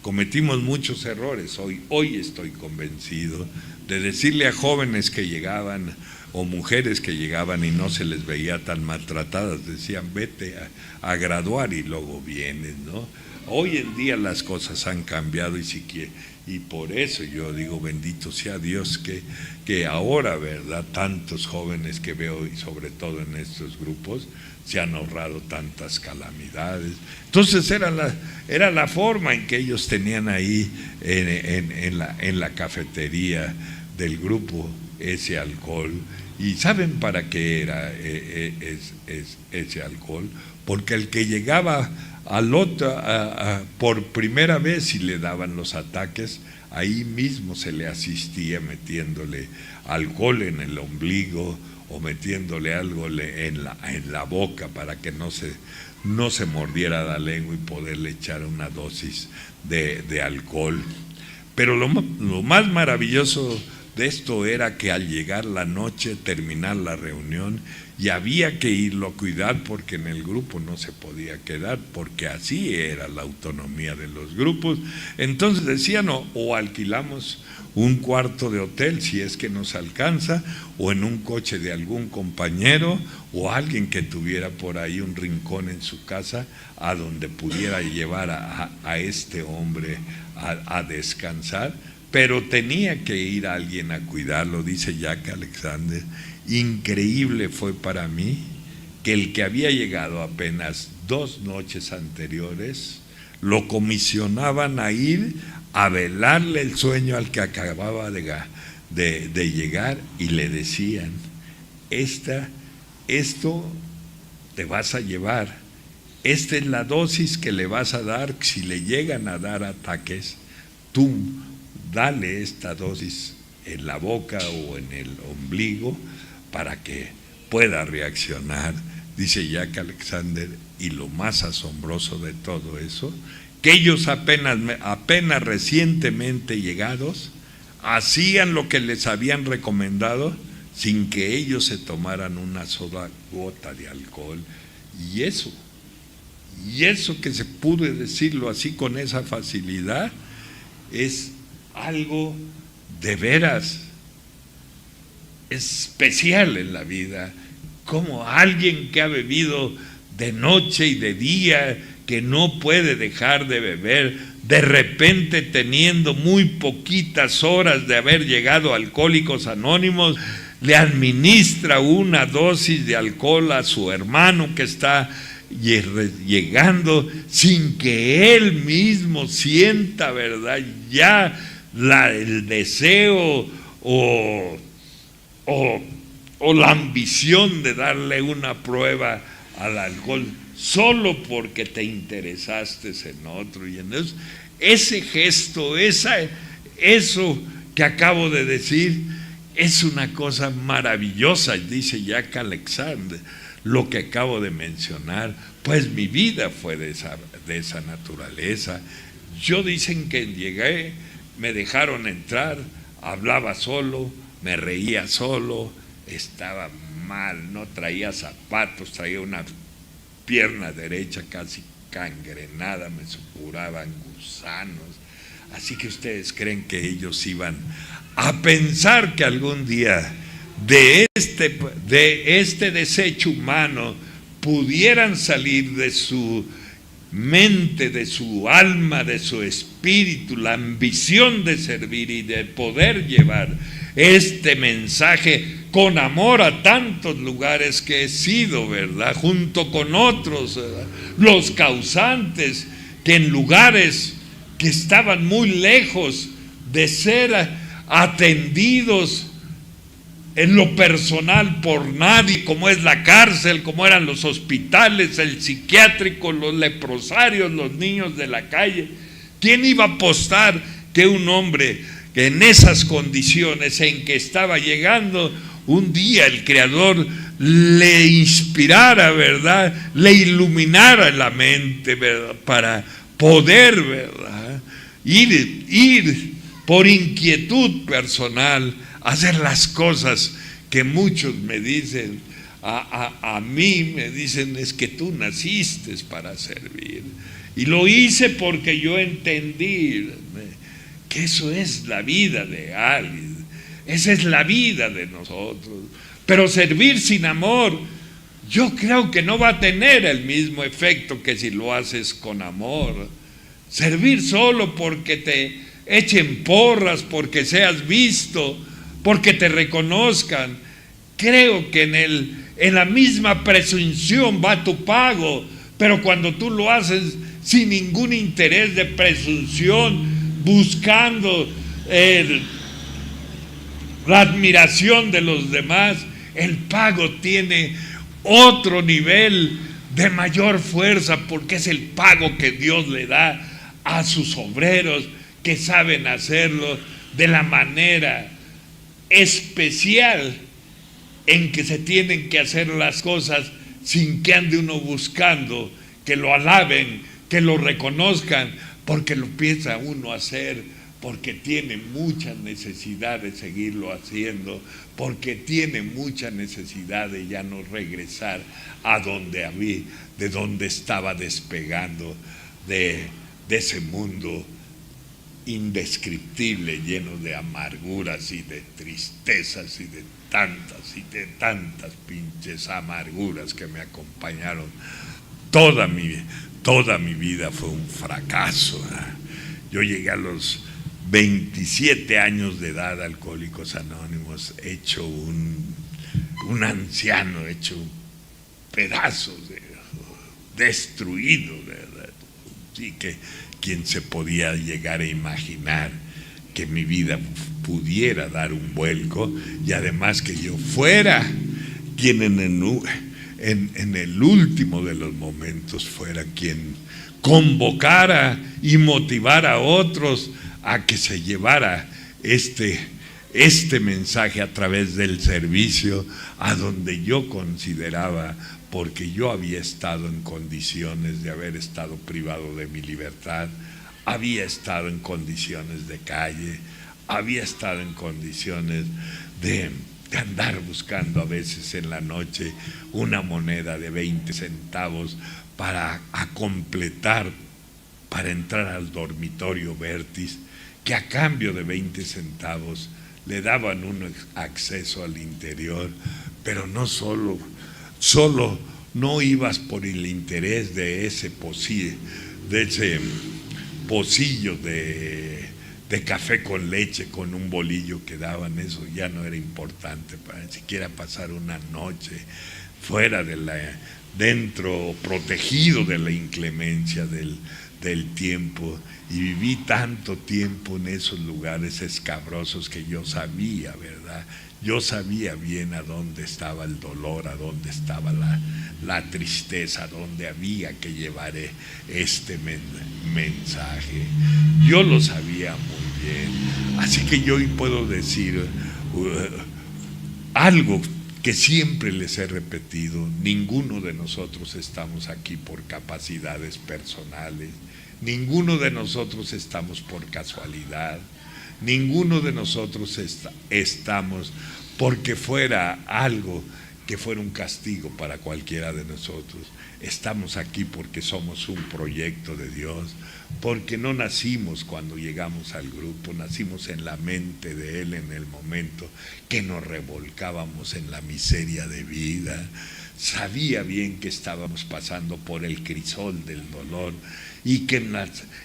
Cometimos muchos errores. Hoy estoy convencido de decirle a jóvenes que llegaban o mujeres que llegaban y no se les veía tan maltratadas, decían vete a graduar y luego vienes, ¿no? Hoy en día las cosas han cambiado y por eso yo digo bendito sea Dios que ahora, ¿verdad?, tantos jóvenes que veo y sobre todo en estos grupos se han ahorrado tantas calamidades. Entonces era la forma en que ellos tenían ahí en la cafetería del grupo ese alcohol. ¿Y saben para qué era ese alcohol? Porque el que llegaba al otro por primera vez y le daban los ataques, ahí mismo se le asistía metiéndole alcohol en el ombligo o metiéndole algo en la boca para que no se mordiera la lengua y poderle echar una dosis de alcohol. Pero lo más maravilloso de esto era que al llegar la noche, terminar la reunión, y había que irlo a cuidar porque en el grupo no se podía quedar, porque así era la autonomía de los grupos. Entonces decían o alquilamos un cuarto de hotel si es que nos alcanza, o en un coche de algún compañero o alguien que tuviera por ahí un rincón en su casa a donde pudiera llevar a este hombre a descansar. Pero tenía que ir alguien a cuidarlo, dice Jack Alexander. Increíble fue para mí que el que había llegado apenas 2 noches anteriores, lo comisionaban a ir a velarle el sueño al que acababa de llegar y le decían, esto te vas a llevar, esta es la dosis que le vas a dar, si le llegan a dar ataques, tú dale esta dosis en la boca o en el ombligo para que pueda reaccionar, dice Jack Alexander. Y lo más asombroso de todo eso, que ellos apenas recientemente llegados, hacían lo que les habían recomendado sin que ellos se tomaran una sola gota de alcohol. Y eso que se pudo decirlo así con esa facilidad, es algo de veras especial en la vida, como alguien que ha bebido de noche y de día, que no puede dejar de beber, de repente teniendo muy poquitas horas de haber llegado a Alcohólicos Anónimos, le administra una dosis de alcohol a su hermano que está llegando sin que él mismo sienta, ¿verdad?, ya el deseo o la ambición de darle una prueba al alcohol solo porque te interesaste en otro. Y entonces ese gesto, eso que acabo de decir es una cosa maravillosa, dice Jack Alexander. Lo que acabo de mencionar, pues mi vida fue de esa naturaleza. Yo dicen que llegué, me dejaron entrar, hablaba solo, me reía solo, estaba mal, no traía zapatos, traía una pierna derecha casi cangrenada, me supuraban gusanos. Así que ustedes creen que ellos iban a pensar que algún día de este desecho humano pudieran salir de su mente, de su alma, de su espíritu, la ambición de servir y de poder llevar este mensaje con amor a tantos lugares que he sido, ¿verdad?, junto con otros, ¿verdad?, los causantes que en lugares que estaban muy lejos de ser atendidos en lo personal por nadie, como es la cárcel, como eran los hospitales, el psiquiátrico, los leprosarios, los niños de la calle. ¿Quién iba a apostar que un hombre que en esas condiciones en que estaba llegando, un día el Creador le inspirara, ¿verdad?, le iluminara la mente, ¿verdad?, para poder, ¿verdad?, ir por inquietud personal, hacer las cosas que muchos me dicen, a mí me dicen, es que tú naciste para servir. Y lo hice porque yo entendí que eso es la vida de alguien, esa es la vida de nosotros. Pero servir sin amor, yo creo que no va a tener el mismo efecto que si lo haces con amor. Servir solo porque te echen porras, porque seas visto, porque te reconozcan, creo que en la misma presunción va tu pago. Pero cuando tú lo haces sin ningún interés de presunción, buscando la admiración de los demás, el pago tiene otro nivel de mayor fuerza, porque es el pago que Dios le da a sus obreros que saben hacerlo de la manera especial en que se tienen que hacer las cosas, sin que ande uno buscando que lo alaben, que lo reconozcan, porque lo piensa uno hacer porque tiene mucha necesidad de seguirlo haciendo, porque tiene mucha necesidad de ya no regresar a donde había, de donde estaba despegando, de ese mundo indescriptible, lleno de amarguras y de tristezas y de tantas pinches amarguras que me acompañaron. Toda mi vida fue un fracaso. Yo llegué a los 27 años de edad a Alcohólicos Anónimos, hecho un anciano, hecho pedazos, destruido, ¿verdad? Sí, que quien se podía llegar a imaginar que mi vida pudiera dar un vuelco, y además que yo fuera quien en el último de los momentos fuera quien convocara y motivara a otros a que se llevara este mensaje a través del servicio a donde yo consideraba, porque yo había estado en condiciones de haber estado privado de mi libertad, había estado en condiciones de calle, había estado en condiciones de andar buscando a veces en la noche una moneda de 20 centavos para completar, para entrar al dormitorio Vertis, que a cambio de 20 centavos le daban uno acceso al interior, pero no solo no ibas por el interés de ese pocillo de café con leche con un bolillo que daban. Eso ya no era importante para ni siquiera pasar una noche fuera dentro, protegido de la inclemencia del tiempo. Y viví tanto tiempo en esos lugares escabrosos que yo sabía, ¿verdad? Yo sabía bien a dónde estaba el dolor, a dónde estaba la tristeza, a dónde había que llevar este mensaje. Yo lo sabía muy bien. Así que yo hoy puedo decir algo que siempre les he repetido: ninguno de nosotros estamos aquí por capacidades personales, ninguno de nosotros estamos por casualidad, ninguno de nosotros estamos porque fuera algo que fuera un castigo para cualquiera de nosotros. Estamos aquí porque somos un proyecto de Dios, porque no nacimos cuando llegamos al grupo, nacimos en la mente de Él en el momento que nos revolcábamos en la miseria de vida. Sabía bien que estábamos pasando por el crisol del dolor y que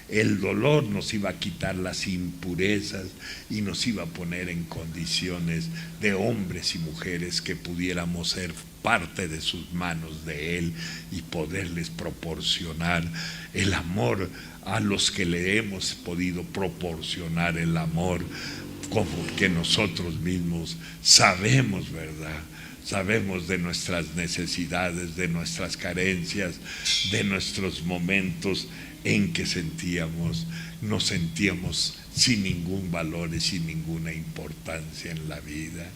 el dolor nos iba a quitar las impurezas y nos iba a poner en condiciones de hombres y mujeres que pudiéramos ser parte de sus manos de Él y poderles proporcionar el amor a los que le hemos podido proporcionar el amor como que nosotros mismos sabemos, ¿verdad? Sabemos de nuestras necesidades, de nuestras carencias, de nuestros momentos en que nos sentíamos sin ningún valor y sin ninguna importancia en la vida.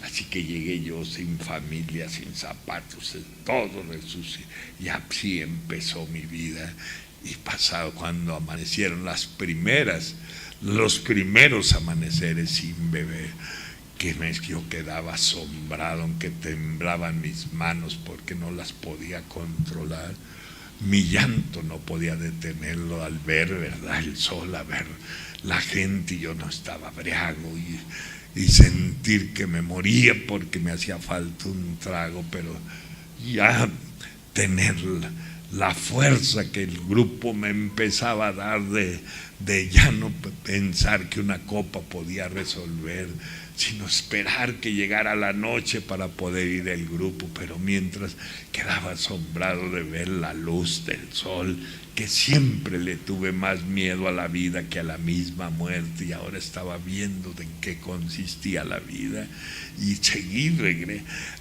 Así que llegué yo sin familia, sin zapatos, todo resucio, y así empezó mi vida. Y pasado cuando amanecieron los primeros amaneceres sin beber, yo quedaba asombrado, aunque temblaban mis manos porque no las podía controlar. Mi llanto no podía detenerlo al ver, ¿verdad?, el sol, a ver la gente, y yo no estaba briago, y sentir que me moría porque me hacía falta un trago, pero ya tener la fuerza que el grupo me empezaba a dar de ya no pensar que una copa podía resolver, sino esperar que llegara la noche para poder ir al grupo. Pero mientras quedaba asombrado de ver la luz del sol, que siempre le tuve más miedo a la vida que a la misma muerte, y ahora estaba viendo de en qué consistía la vida, y seguí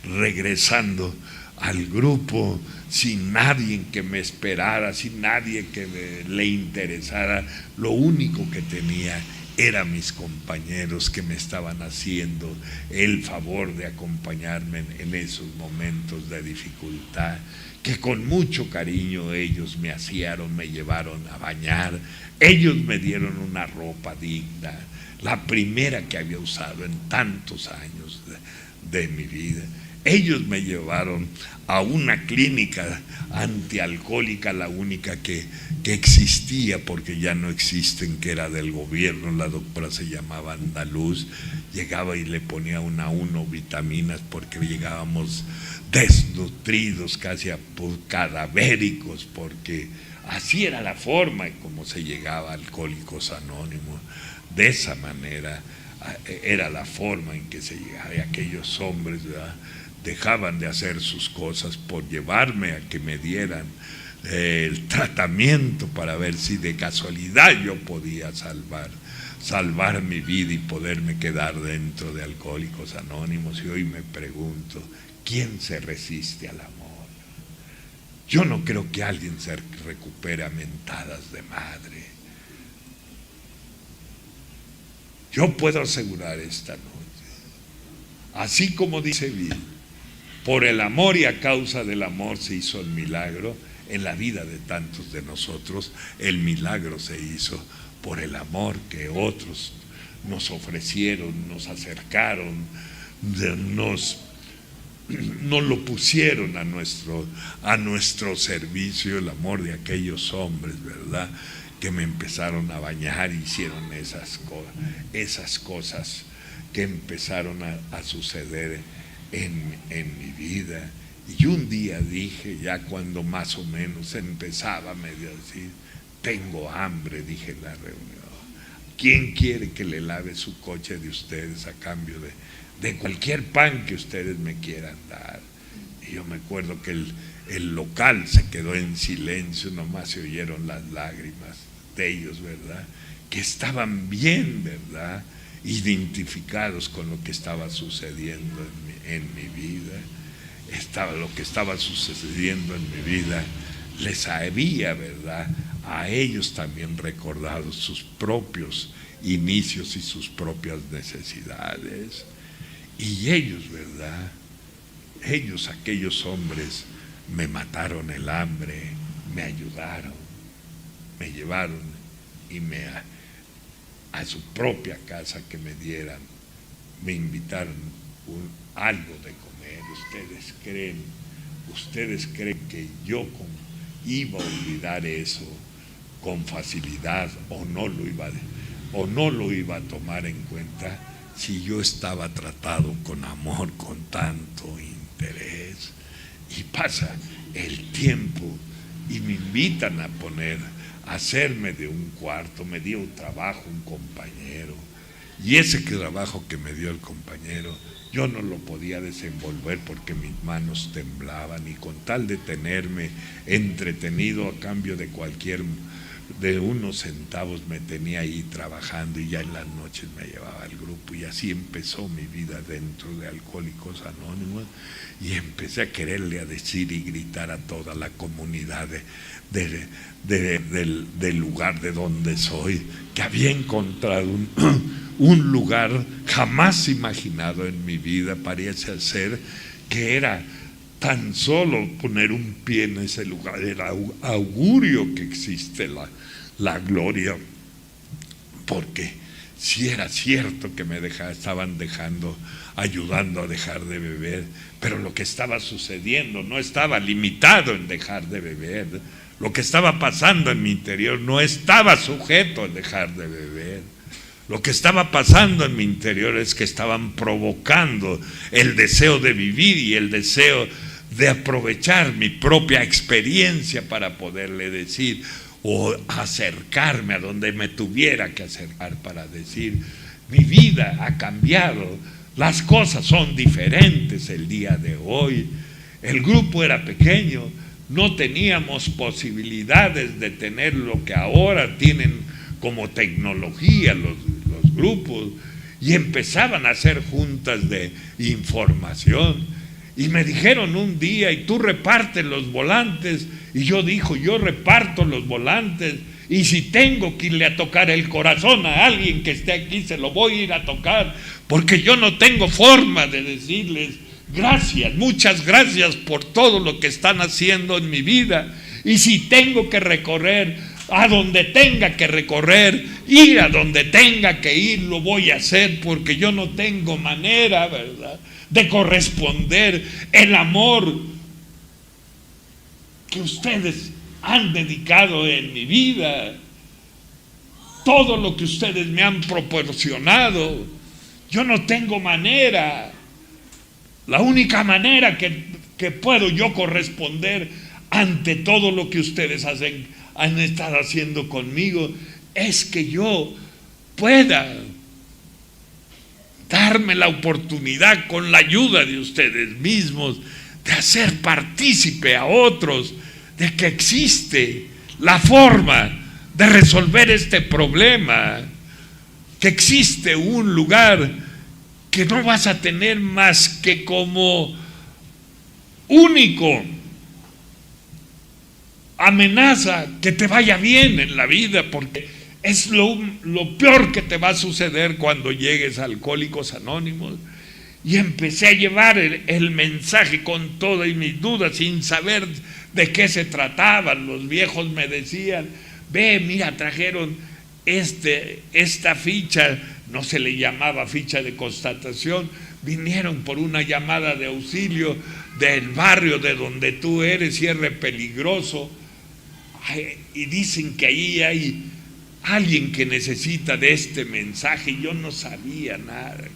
regresando al grupo sin nadie que me esperara, sin nadie que le interesara. Lo único que tenía eran mis compañeros que me estaban haciendo el favor de acompañarme en esos momentos de dificultad, que con mucho cariño ellos me llevaron a bañar, ellos me dieron una ropa digna, la primera que había usado en tantos años de mi vida. Ellos me llevaron a una clínica antialcohólica, la única que existía, porque ya no existen, que era del gobierno. La doctora se llamaba Andaluz, llegaba y le ponía una vitaminas, porque llegábamos desnutridos, casi cadavéricos, porque así era la forma en cómo se llegaba a Alcohólicos Anónimos. De esa manera era la forma en que se llegaba, y aquellos hombres, ¿verdad?, dejaban de hacer sus cosas por llevarme a que me dieran el tratamiento para ver si de casualidad yo podía salvar mi vida y poderme quedar dentro de Alcohólicos Anónimos. Y hoy me pregunto, ¿quién se resiste al amor? Yo no creo que alguien se recupere a mentadas de madre. Yo puedo asegurar esta noche, así como dice Bill, por el amor y a causa del amor se hizo el milagro. En la vida de tantos de nosotros, el milagro se hizo por el amor que otros nos ofrecieron, nos acercaron, nos lo pusieron a nuestro servicio. El amor de aquellos hombres, ¿verdad?, que me empezaron a bañar, hicieron esas cosas que empezaron a suceder en mi vida. Y un día dije, ya cuando más o menos empezaba medio a decir, tengo hambre, dije en la reunión, ¿quién quiere que le lave su coche de ustedes a cambio de cualquier pan que ustedes me quieran dar? Y yo me acuerdo que el local se quedó en silencio, nomás se oyeron las lágrimas de ellos, ¿verdad?, que estaban bien, ¿verdad?, identificados con lo que estaba sucediendo en mi vida. Lo que estaba sucediendo en mi vida les había, ¿verdad?, a ellos también recordado sus propios inicios y sus propias necesidades. Y ellos, ¿verdad?, aquellos hombres, me mataron el hambre, me ayudaron, me llevaron y a su propia casa que me dieran, me invitaron algo de comer. ¿Ustedes creen que yo iba a olvidar eso con facilidad, o no lo iba a tomar en cuenta si yo estaba tratado con amor, con tanto interés? Y pasa el tiempo y me invitan a hacerme de un cuarto. Me dio un trabajo un compañero, y ese trabajo que me dio el compañero yo no lo podía desenvolver porque mis manos temblaban, y con tal de tenerme entretenido a cambio de cualquier de unos centavos me tenía ahí trabajando y ya en las noches me llevaba al grupo, y así empezó mi vida dentro de Alcohólicos Anónimos, y empecé a quererle a decir y gritar a toda la comunidad del lugar de donde soy, que había encontrado un lugar jamás imaginado en mi vida. Parece ser que era tan solo poner un pie en ese lugar, era augurio que existe la gloria, porque si era cierto que me estaban ayudando a dejar de beber, pero lo que estaba sucediendo no estaba limitado en dejar de beber. Lo que estaba pasando en mi interior no estaba sujeto a dejar de beber. Lo que estaba pasando en mi interior es que estaban provocando el deseo de vivir y el deseo de aprovechar mi propia experiencia para poderle decir, o acercarme a donde me tuviera que acercar para decir: mi vida ha cambiado, las cosas son diferentes el día de hoy. El grupo era pequeño, no teníamos posibilidades de tener lo que ahora tienen como tecnología los grupos, y empezaban a hacer juntas de información. Y me dijeron un día: y tú repartes los volantes. Y yo dijo: yo reparto los volantes, y si tengo que irle a tocar el corazón a alguien que esté aquí, se lo voy a ir a tocar, porque yo no tengo forma de decirles gracias, muchas gracias por todo lo que están haciendo en mi vida. Y si tengo que recorrer a donde tenga que recorrer, ir a donde tenga que ir, lo voy a hacer, porque yo no tengo manera, ¿verdad?, de corresponder el amor que ustedes han dedicado en mi vida, todo lo que ustedes me han proporcionado. Yo no tengo manera. La única manera que puedo yo corresponder ante todo lo que ustedes han estado haciendo conmigo es que yo pueda darme la oportunidad, con la ayuda de ustedes mismos, de hacer partícipe a otros de que existe la forma de resolver este problema, que existe un lugar que no vas a tener más que como único amenaza que te vaya bien en la vida, porque es lo peor que te va a suceder cuando llegues a Alcohólicos Anónimos. Y empecé a llevar el mensaje con todas mis dudas, sin saber de qué se trataba. Los viejos me decían: ve, mira, trajeron esta ficha, no se le llamaba ficha de constatación, vinieron por una llamada de auxilio del barrio de donde tú eres, cierre peligroso, y dicen que ahí hay alguien que necesita de este mensaje. Y yo no sabía nada.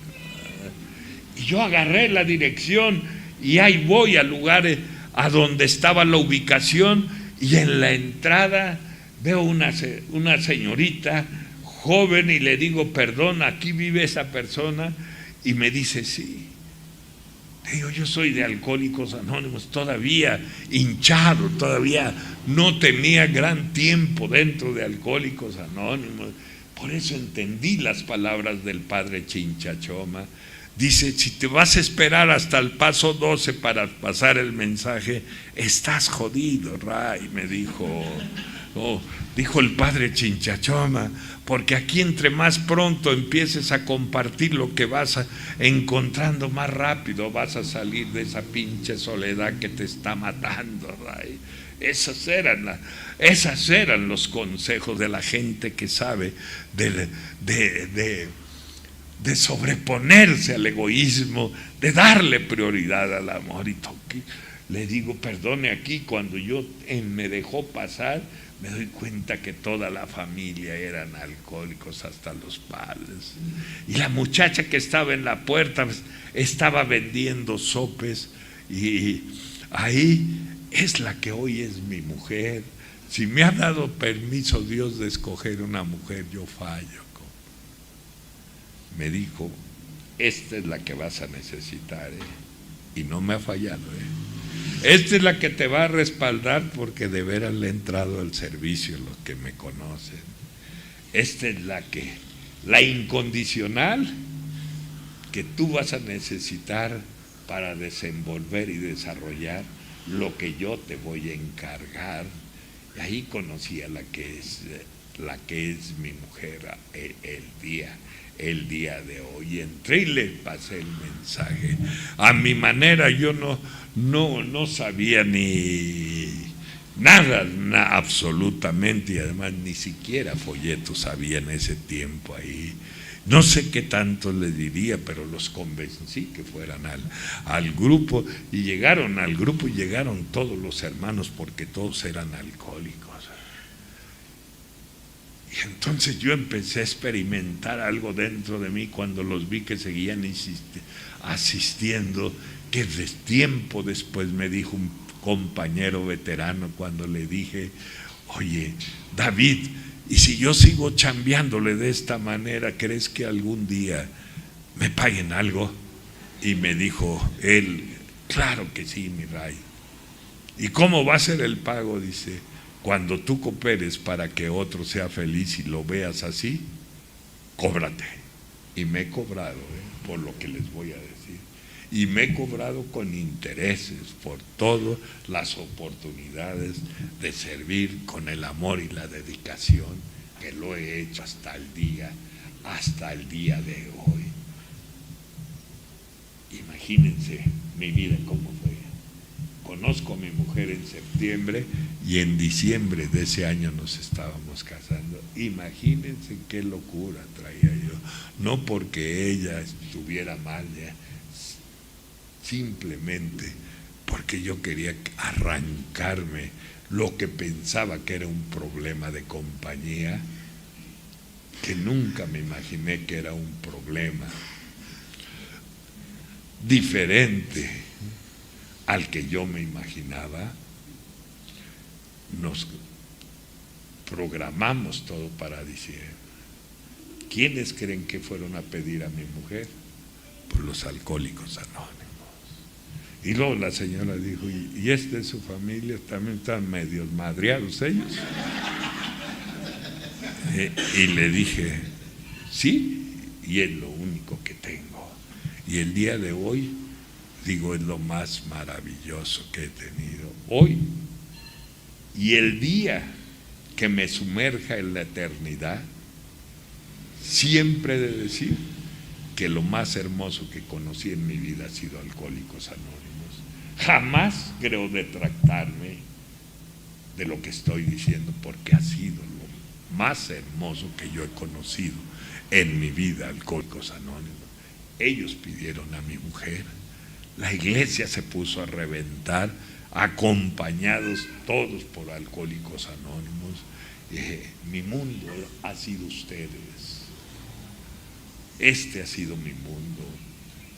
Y yo agarré la dirección y ahí voy al lugar a donde estaba la ubicación, y en la entrada veo una señorita joven y le digo: perdón, ¿aquí vive esa persona? Y me dice: sí. Le digo: yo soy de Alcohólicos Anónimos, todavía hinchado, todavía no tenía gran tiempo dentro de Alcohólicos Anónimos, por eso entendí las palabras del padre Chinchachoma. Dice: si te vas a esperar hasta el paso 12 para pasar el mensaje, estás jodido, Ray, me dijo. Dijo el padre Chinchachoma, porque aquí entre más pronto empieces a compartir lo que vas encontrando, más rápido vas a salir de esa pinche soledad que te está matando, Ray. Esas eran los consejos de la gente que sabe de sobreponerse al egoísmo, de darle prioridad al amor. Y le digo: perdone, aquí cuando me dejó pasar, me doy cuenta que toda la familia eran alcohólicos, hasta los padres. Y la muchacha que estaba en la puerta estaba vendiendo sopes, y ahí es la que hoy es mi mujer. Si me ha dado permiso Dios de escoger una mujer, yo fallo. Me dijo: esta es la que vas a necesitar, y no me ha fallado. Esta es la que te va a respaldar, porque de veras le he entrado al servicio, los que me conocen. Esta es la incondicional que tú vas a necesitar para desenvolver y desarrollar lo que yo te voy a encargar. Y ahí conocí a la que es mi mujer el día de hoy. Entré y le pasé el mensaje a mi manera. Yo no sabía ni nada, absolutamente, y además ni siquiera folletos había en ese tiempo ahí. No sé qué tanto les diría, pero los convencí que fueran al grupo, y llegaron al grupo y llegaron todos los hermanos, porque todos eran alcohólicos. Y entonces yo empecé a experimentar algo dentro de mí cuando los vi que seguían asistiendo, que tiempo después me dijo un compañero veterano, cuando le dije: oye, David, y si yo sigo chambeándole de esta manera, ¿crees que algún día me paguen algo? Y me dijo él: claro que sí, mi Ray. ¿Y cómo va a ser el pago? Dice: cuando tú cooperes para que otro sea feliz y lo veas así, cóbrate. Y me he cobrado, por lo que les voy a decir. Y me he cobrado con intereses por todas las oportunidades de servir con el amor y la dedicación que lo he hecho hasta el día de hoy. Imagínense mi vida cómo fue. Conozco a mi mujer en septiembre y en diciembre de ese año nos estábamos casando. Imagínense qué locura traía yo. No porque ella estuviera mal, simplemente porque yo quería arrancarme lo que pensaba que era un problema de compañía, que nunca me imaginé que era un problema diferente al que yo me imaginaba. Nos programamos todo para diciembre. ¿Quiénes creen que fueron a pedir a mi mujer? Pues los Alcohólicos Anónimos. Y luego la señora dijo: ¿y este es su familia? También están medios madreados ellos. Y le dije: sí, y es lo único que tengo. Y el día de hoy, digo, es lo más maravilloso que he tenido hoy. Y el día que me sumerja en la eternidad, siempre he de decir que lo más hermoso que conocí en mi vida ha sido Alcohólicos Anónimos. Jamás creo detractarme de lo que estoy diciendo, porque ha sido lo más hermoso que yo he conocido en mi vida, Alcohólicos Anónimos. Ellos pidieron a mi mujer, la iglesia se puso a reventar, acompañados todos por Alcohólicos Anónimos. Mi mundo ha sido ustedes. Este ha sido mi mundo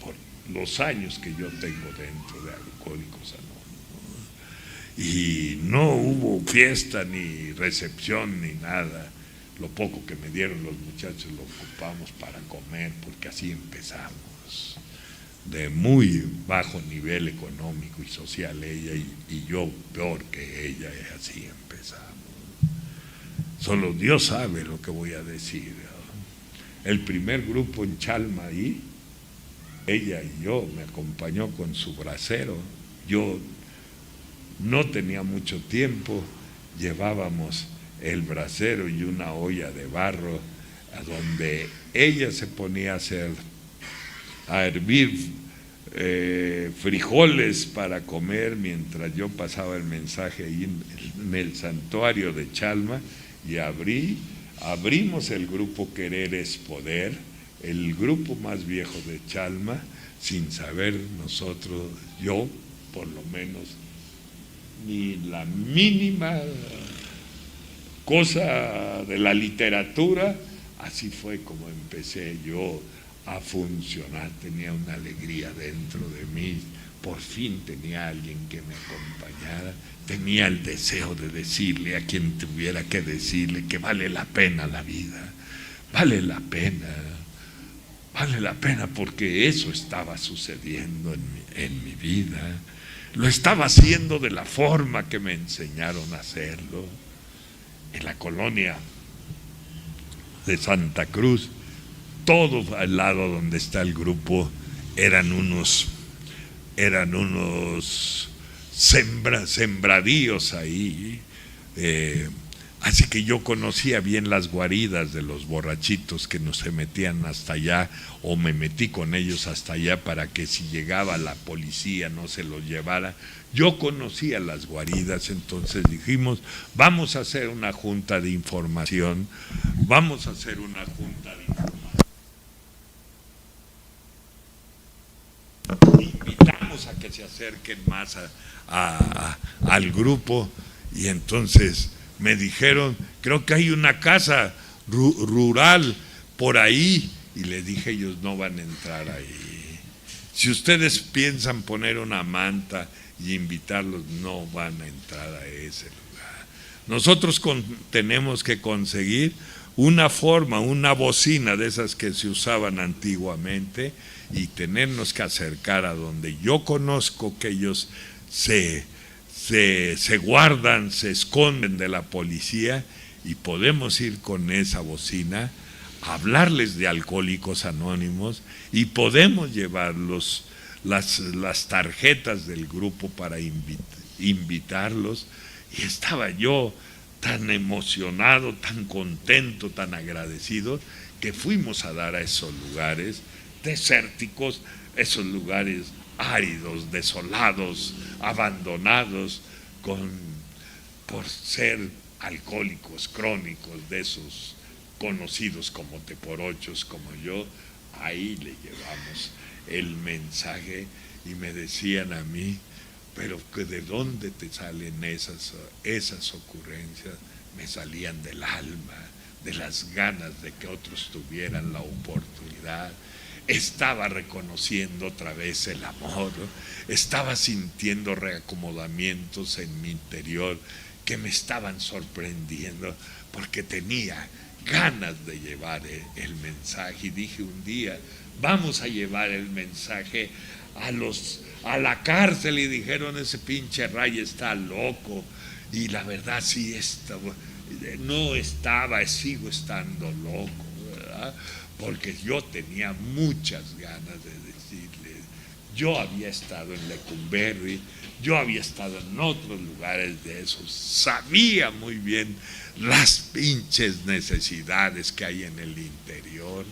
por los años que yo tengo dentro de Alcohólicos Anónimos. Y no hubo fiesta ni recepción ni nada. Lo poco que me dieron los muchachos lo ocupamos para comer, porque así empezamos. De muy bajo nivel económico y social ella, y yo peor que ella, y así empezamos. Solo Dios sabe lo que voy a decir. El primer grupo en Chalma ahí, ella y yo, me acompañó con su brasero. Yo no tenía mucho tiempo, llevábamos el brasero y una olla de barro, a donde ella se ponía a hervir frijoles para comer, mientras yo pasaba el mensaje ahí en el santuario de Chalma, y abrimos el grupo Querer es Poder, el grupo más viejo de Chalma, sin saber nosotros, yo por lo menos, ni la mínima cosa de la literatura. Así fue como empecé yo a funcionar. Tenía una alegría dentro de mí, por fin tenía alguien que me acompañara, tenía el deseo de decirle a quien tuviera que decirle que vale la pena la vida, vale la pena, porque eso estaba sucediendo en mi vida. lo estaba haciendo de la forma que me enseñaron a hacerlo. En la colonia de Santa Cruz, todo al lado donde está el grupo eran unos sembradíos ahí, así que yo conocía bien las guaridas de los borrachitos que no se metían hasta allá, o me metí con ellos hasta allá para que si llegaba la policía no se los llevara. Yo conocía las guaridas, entonces dijimos, vamos a hacer una junta de información, invitamos a que se acerquen más al grupo, y entonces me dijeron, creo que hay una casa rural por ahí, y les dije, ellos no van a entrar ahí. Si ustedes piensan poner una manta y invitarlos, no van a entrar a ese lugar. Nosotros tenemos que conseguir una forma, una bocina de esas que se usaban antiguamente, y tenernos que acercar a donde yo conozco que ellos se guardan, se esconden de la policía, y podemos ir con esa bocina, hablarles de Alcohólicos Anónimos, y podemos llevar las tarjetas del grupo para invitarlos. Y estaba yo tan emocionado, tan contento, tan agradecido, que fuimos a dar a esos lugares desérticos, esos lugares áridos, desolados, abandonados, por ser alcohólicos crónicos, de esos conocidos como teporochos como yo. Ahí le llevamos el mensaje, y me decían a mí, pero ¿de dónde te salen esas ocurrencias? Me salían del alma, de las ganas de que otros tuvieran la oportunidad. Estaba reconociendo otra vez el amor, estaba sintiendo reacomodamientos en mi interior que me estaban sorprendiendo, porque tenía ganas de llevar el mensaje, y dije un día, vamos a llevar el mensaje a la cárcel, y dijeron, ese pinche Ray está loco, y la verdad sí sigo estando loco, ¿verdad? Porque yo tenía muchas ganas de decirles, yo había estado en Lecumberri, yo había estado en otros lugares de esos, sabía muy bien las pinches necesidades que hay en el interior.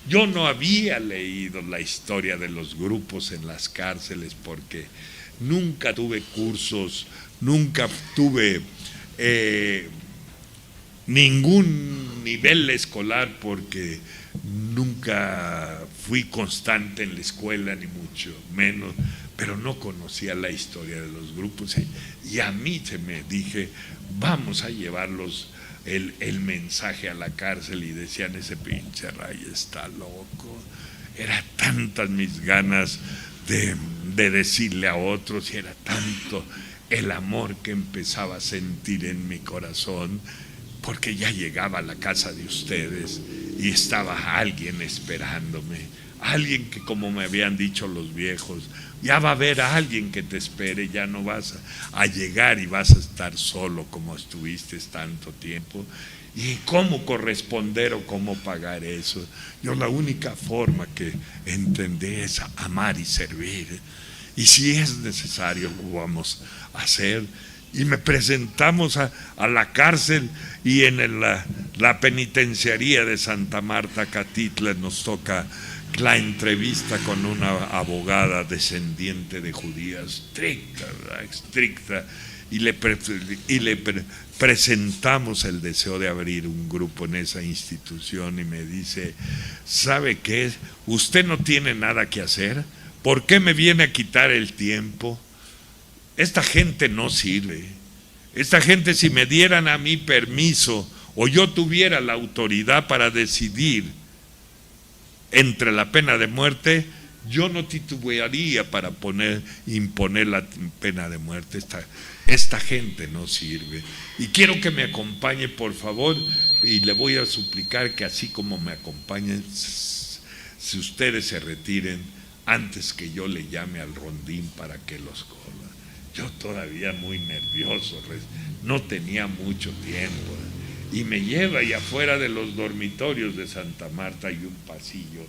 Yo no había leído la historia de los grupos en las cárceles, porque nunca tuve cursos, nunca tuve ningún nivel escolar, porque nunca fui constante en la escuela, ni mucho menos, pero no conocía la historia de los grupos, y a mí dije, vamos a llevarlos el mensaje a la cárcel, y decían, ese pinche Ray está loco. Era tantas mis ganas de decirle a otros, y era tanto el amor que empezaba a sentir en mi corazón, porque ya llegaba a la casa de ustedes y estaba alguien esperándome, alguien que, como me habían dicho los viejos, ya va a haber alguien que te espere, ya no vas a llegar y vas a estar solo como estuviste tanto tiempo. ¿Y cómo corresponder o cómo pagar eso? Yo la única forma que entendí es amar y servir, y si es necesario lo vamos a hacer. Y me presentamos a la cárcel, y en la penitenciaría de Santa Marta, Catitla, nos toca la entrevista con una abogada descendiente de judías, estricta, ¿verdad? Estricta, y le presentamos el deseo de abrir un grupo en esa institución, y me dice, ¿sabe qué? ¿Usted no tiene nada que hacer? ¿Por qué me viene a quitar el tiempo? Esta gente no sirve. Esta gente, si me dieran a mí permiso, o yo tuviera la autoridad para decidir entre la pena de muerte, yo no titubearía para imponer la pena de muerte. Esta gente no sirve. Y quiero que me acompañe, por favor, y le voy a suplicar que así como me acompañen, si ustedes se retiren antes que yo le llame al rondín para que los corra. Yo todavía muy nervioso, no tenía mucho tiempo. Y me lleva, y afuera de los dormitorios de Santa Marta hay un pasillo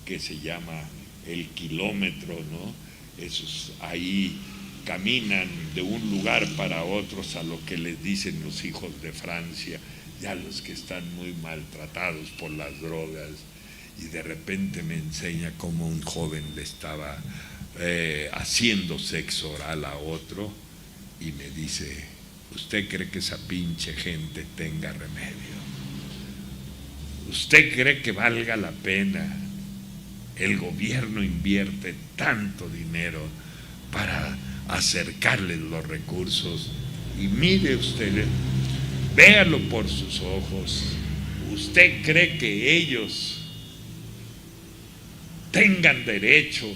que se llama el kilómetro, ¿no? Esos ahí caminan de un lugar para otros, a lo que les dicen los hijos de Francia, ya los que están muy maltratados por las drogas. Y de repente me enseña cómo un joven le estaba haciendo sexo oral a otro, y me dice: ¿usted cree que esa pinche gente tenga remedio? ¿Usted cree que valga la pena? El gobierno invierte tanto dinero para acercarles los recursos, y mire usted, véalo por sus ojos. ¿Usted cree que ellos tengan derecho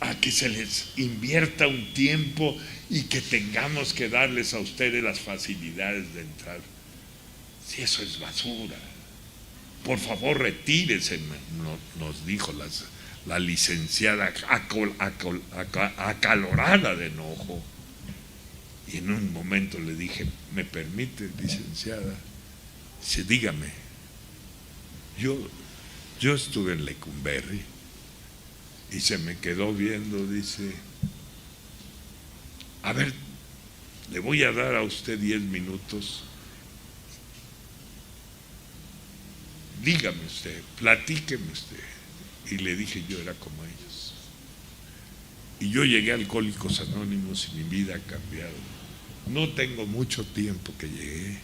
a que se les invierta un tiempo y que tengamos que darles a ustedes las facilidades de entrar? Si eso es basura, por favor retírese, nos dijo la licenciada acalorada de enojo. Y en un momento le dije: ¿me permite, licenciada? Dice: dígame. Yo estuve en Lecumberri. Y se me quedó viendo, dice: a ver, le voy a dar a usted 10 minutos. Dígame usted, platíqueme usted. Y le dije: yo era como ellos. Y yo llegué a Alcohólicos Anónimos y mi vida ha cambiado. No tengo mucho tiempo que llegué,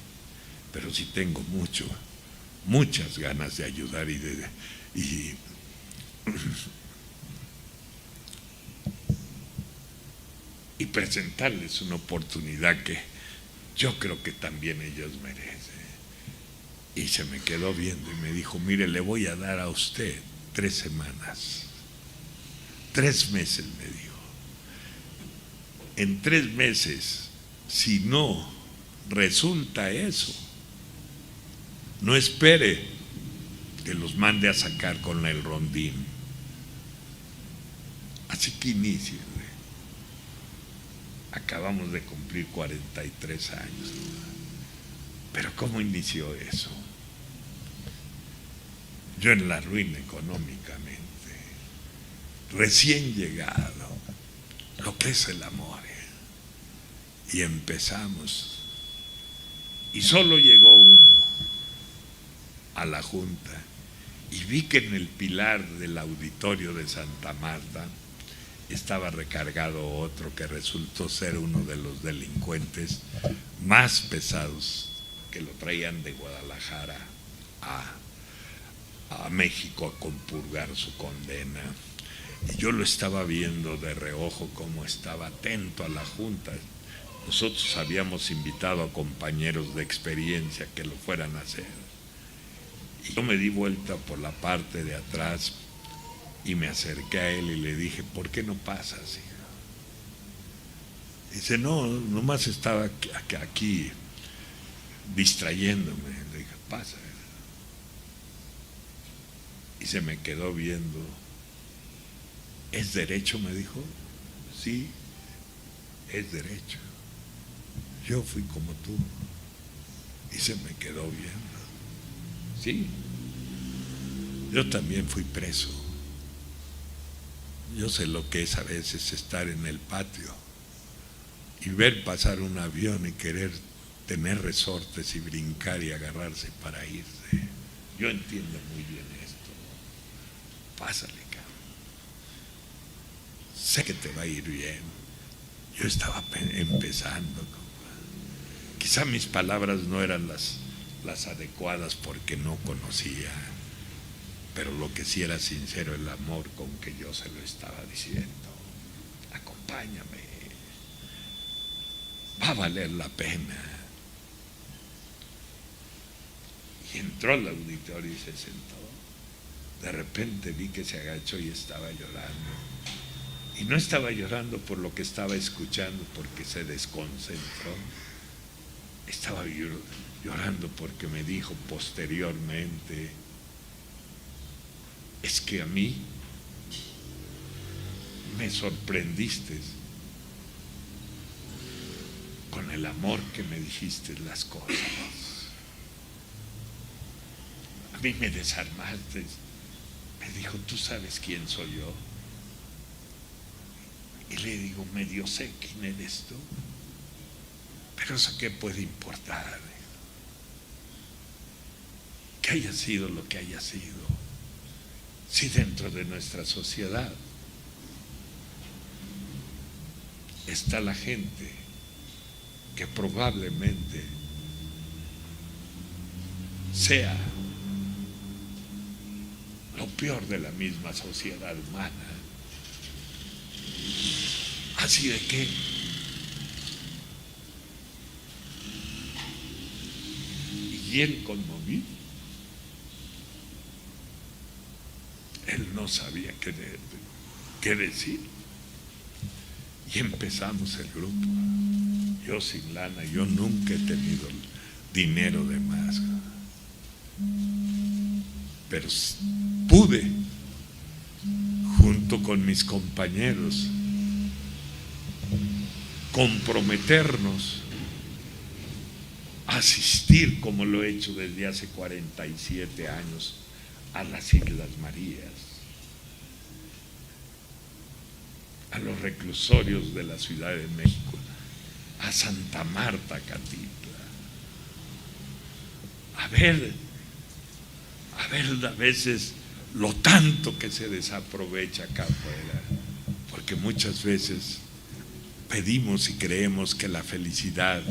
pero sí tengo muchas ganas de ayudar y presentarles una oportunidad que yo creo que también ellos merecen. Y se me quedó viendo y me dijo: mire, le voy a dar a usted 3 semanas, 3 meses, me dijo. En 3 meses, si no resulta eso, no espere que los mande a sacar con el rondín. Así que inicie. Acabamos de cumplir 43 años. Pero ¿cómo inició eso? Yo en la ruina económicamente, recién llegado, lo que es el amor. Y empezamos. Y solo llegó uno a la junta, y vi que en el pilar del auditorio de Santa Marta estaba recargado otro que resultó ser uno de los delincuentes más pesados que lo traían de Guadalajara a México a compurgar su condena. Y yo lo estaba viendo de reojo cómo estaba atento a la junta. Nosotros habíamos invitado a compañeros de experiencia que lo fueran a hacer. Y yo me di vuelta por la parte de atrás y me acerqué a él y le dije: ¿por qué no pasas, hijo? Dice: no, nomás estaba aquí distrayéndome. Le dije: pasa. Y se me quedó viendo. ¿Es derecho?, me dijo. Sí, es derecho. Yo fui como tú. Y se me quedó viendo. Sí, yo también fui preso. Yo sé lo que es a veces estar en el patio y ver pasar un avión y querer tener resortes y brincar y agarrarse para irse. Yo entiendo muy bien esto. Pásale, cabrón. Sé que te va a ir bien. Yo estaba empezando, compa. Quizá mis palabras no eran las adecuadas porque no conocía, pero lo que sí era sincero, el amor con que yo se lo estaba diciendo. Acompáñame, va a valer la pena. Y entró al auditorio y se sentó. De repente vi que se agachó y estaba llorando. Y no estaba llorando por lo que estaba escuchando, porque se desconcentró. Estaba llorando porque me dijo posteriormente: es que a mí me sorprendiste con el amor que me dijiste las cosas. A mí me desarmaste. Me dijo, ¿tú sabes quién soy yo? Y le digo, medio sé quién eres tú, pero eso qué puede importar, que haya sido lo que haya sido, si dentro de nuestra sociedad está la gente que probablemente sea lo peor de la misma sociedad humana. Así de que bien conmovido, él no sabía qué decir, y empezamos el grupo. Yo sin lana, yo nunca he tenido dinero de más, pero pude, junto con mis compañeros, comprometernos a asistir, como lo he hecho desde hace 47 años, a las Islas Marías, a los reclusorios de la Ciudad de México, a Santa Marta, Catitla, a ver a veces lo tanto que se desaprovecha acá afuera, porque muchas veces pedimos y creemos que la felicidad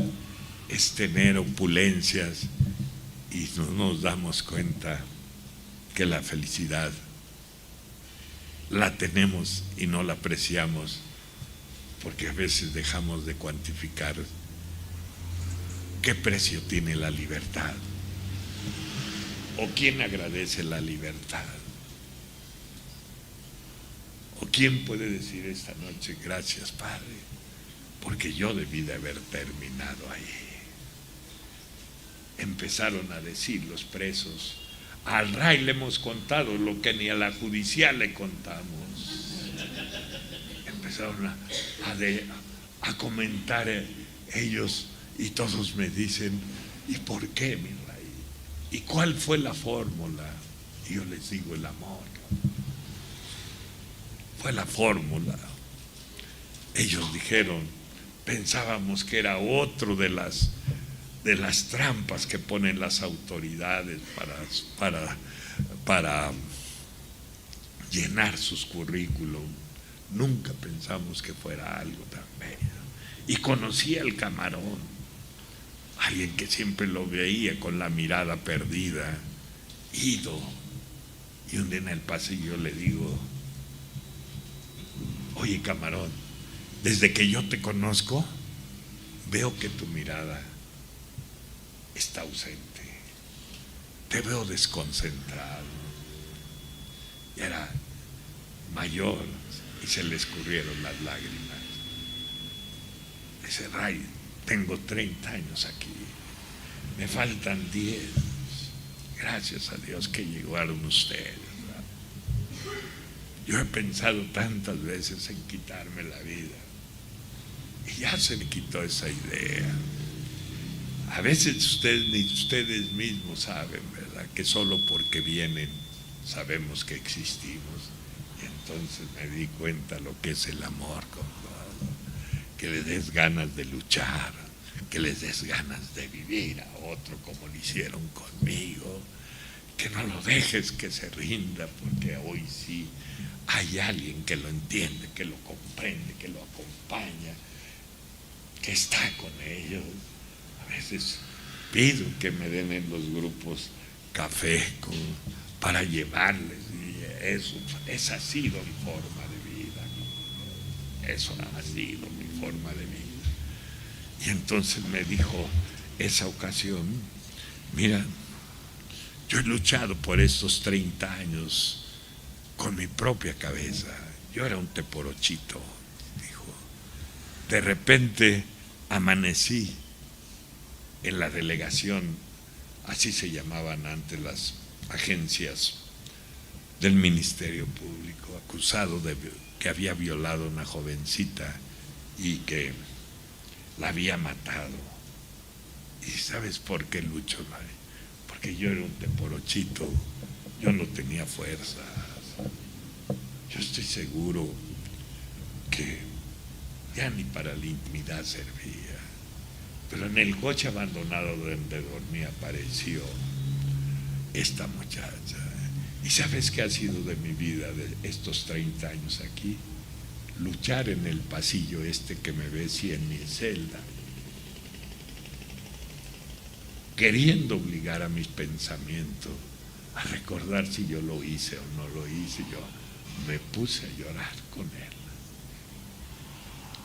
es tener opulencias y no nos damos cuenta que la felicidad la tenemos y no la apreciamos, porque a veces dejamos de cuantificar qué precio tiene la libertad o quién agradece la libertad o quién puede decir esta noche, gracias Padre, porque yo debí de haber terminado ahí. Empezaron a decir los presos, al RAI le hemos contado lo que ni a la judicial le contamos. Empezaron a comentar ellos, y todos me dicen, ¿y por qué, mi RAI? ¿Y cuál fue la fórmula? Y yo les digo, el amor. Fue la fórmula. Ellos dijeron, pensábamos que era otro de las trampas que ponen las autoridades para llenar sus currículum. Nunca pensamos que fuera algo tan bello. Y conocí al Camarón, alguien que siempre lo veía con la mirada perdida, ido. Y un día en el pasillo le digo, oye Camarón, desde que yo te conozco, veo que tu mirada está ausente, te veo desconcentrado. Y era mayor y se le escurrieron las lágrimas. Dice, Ray, tengo 30 años aquí, me faltan 10, gracias a Dios que llegaron ustedes. Yo he pensado tantas veces en quitarme la vida y ya se me quitó esa idea. A veces ustedes mismos saben, ¿verdad?, que solo porque vienen sabemos que existimos. Y entonces me di cuenta lo que es el amor, que les des ganas de luchar, que les des ganas de vivir a otro como lo hicieron conmigo, que no lo dejes que se rinda, porque hoy sí hay alguien que lo entiende, que lo comprende, que lo acompaña, que está con ellos. A veces pido que me den en los grupos café para llevarles, y esa ha sido mi forma de vida, eso ha sido mi forma de vida. Y entonces me dijo esa ocasión, mira, yo he luchado por estos 30 años con mi propia cabeza. Yo era un teporochito, dijo. De repente amanecí en la delegación, así se llamaban antes las agencias del Ministerio Público, acusado de que había violado a una jovencita y que la había matado. ¿Y sabes por qué, Lucho? Porque yo era un teporochito, yo no tenía fuerzas. Yo estoy seguro que ya ni para la intimidad servía. Pero en el coche abandonado donde dormía apareció esta muchacha. ¿Y sabes qué ha sido de mi vida de estos 30 años aquí? Luchar en el pasillo que me ves y en mi celda, queriendo obligar a mis pensamientos a recordar si yo lo hice o no lo hice. Yo me puse a llorar con él.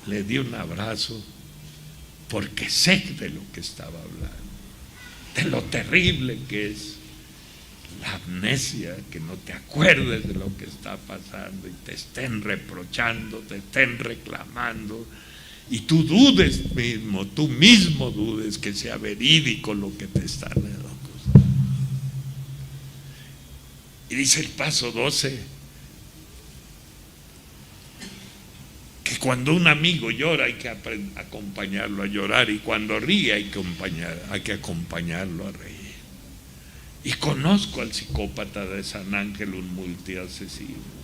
Le di un abrazo porque sé de lo que estaba hablando, de lo terrible que es la amnesia, que no te acuerdes de lo que está pasando y te estén reprochando, te estén reclamando y tú dudes mismo, tú mismo dudes que sea verídico lo que te están acusando. Y dice el paso 12 que cuando un amigo llora hay que acompañarlo a llorar, y cuando ríe hay que acompañarlo a reír. Y conozco al psicópata de San Ángel, un multiasesino.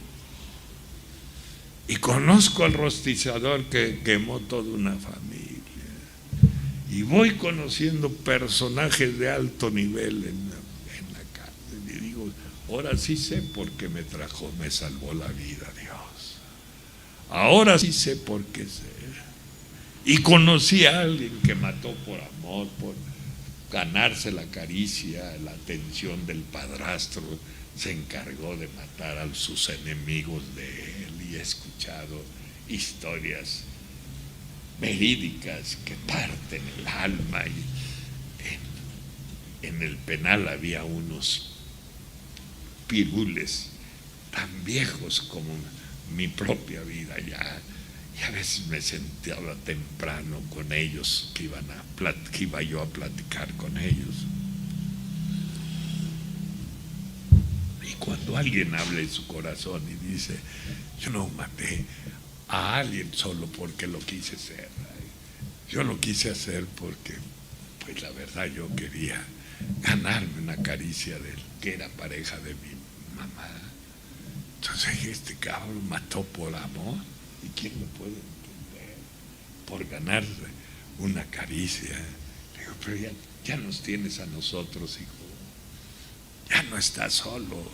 Y conozco al rostizador que quemó toda una familia. Y voy conociendo personajes de alto nivel en la cárcel. Y digo, ahora sí sé por qué me salvó la vida Dios. Ahora sí sé por qué sé. Y conocí a alguien que mató por amor, por ganarse la caricia, la atención del padrastro. Se encargó de matar a sus enemigos de él, y he escuchado historias verídicas que parten el alma. Y en el penal había unos pirules tan viejos como mi propia vida ya, y a veces me sentaba temprano con ellos, que iba yo a platicar con ellos. Y cuando alguien habla de su corazón y dice, yo no maté a alguien solo porque lo quise hacer, yo lo quise hacer porque, pues la verdad, yo quería ganarme una caricia de él, que era pareja de mi mamá. Entonces este cabrón mató por amor. ¿Y quién lo puede entender? Por ganarse una caricia. Digo, pero ya nos tienes a nosotros, hijo. Ya no estás solo.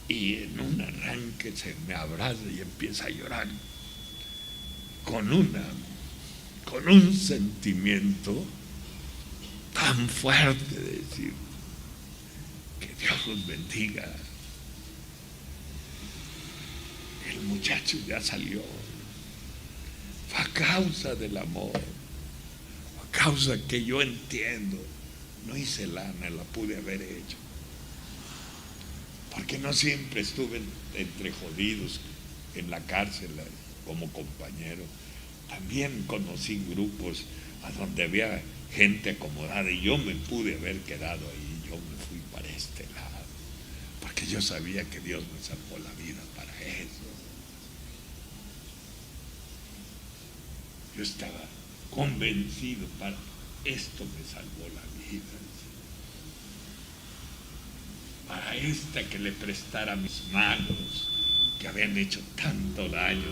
Y en un arranque se me abraza y empieza a llorar con un sentimiento tan fuerte de decir, que Dios los bendiga. El muchacho ya salió. Fue a causa del amor, a causa que yo entiendo. No hice lana, la pude haber hecho. Porque no siempre estuve entre jodidos en la cárcel como compañero. También conocí grupos a donde había gente acomodada y yo me pude haber quedado ahí. Yo me fui para este lado, porque yo sabía que Dios me salvó la vida para eso. Yo estaba convencido, para esto me salvó la vida. Para que le prestara mis manos, que habían hecho tanto daño,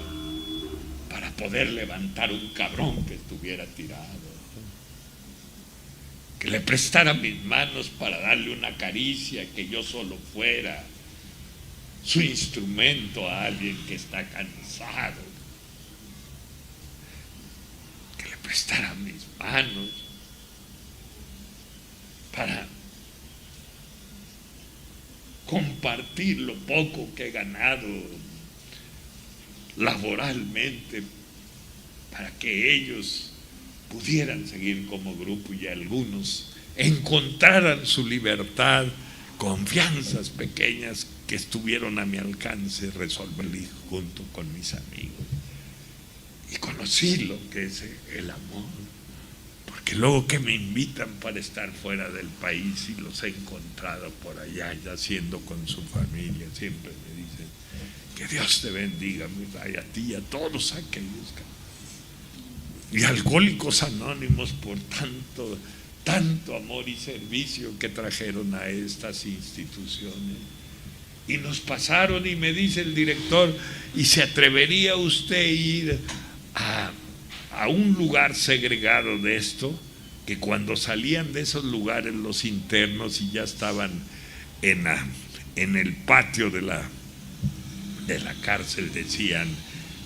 para poder levantar un cabrón que estuviera tirado. Que le prestara mis manos para darle una caricia, que yo solo fuera su instrumento a alguien que está cansado. Que le prestara mis manos para compartir lo poco que he ganado laboralmente, para que ellos pudieran seguir como grupo y algunos encontraran su libertad, confianzas pequeñas que estuvieron a mi alcance, resolverlas junto con mis amigos. Y conocí lo que es el amor, porque que luego que me invitan para estar fuera del país y los he encontrado por allá, ya siendo con su familia, siempre me dicen, que Dios te bendiga, y a ti y a todos aquellos. Y Alcohólicos Anónimos por tanto amor y servicio que trajeron a estas instituciones. Y nos pasaron y me dice el director, ¿y se atrevería usted a ir a un lugar segregado de esto? Que cuando salían de esos lugares los internos y ya estaban en el patio de la cárcel decían,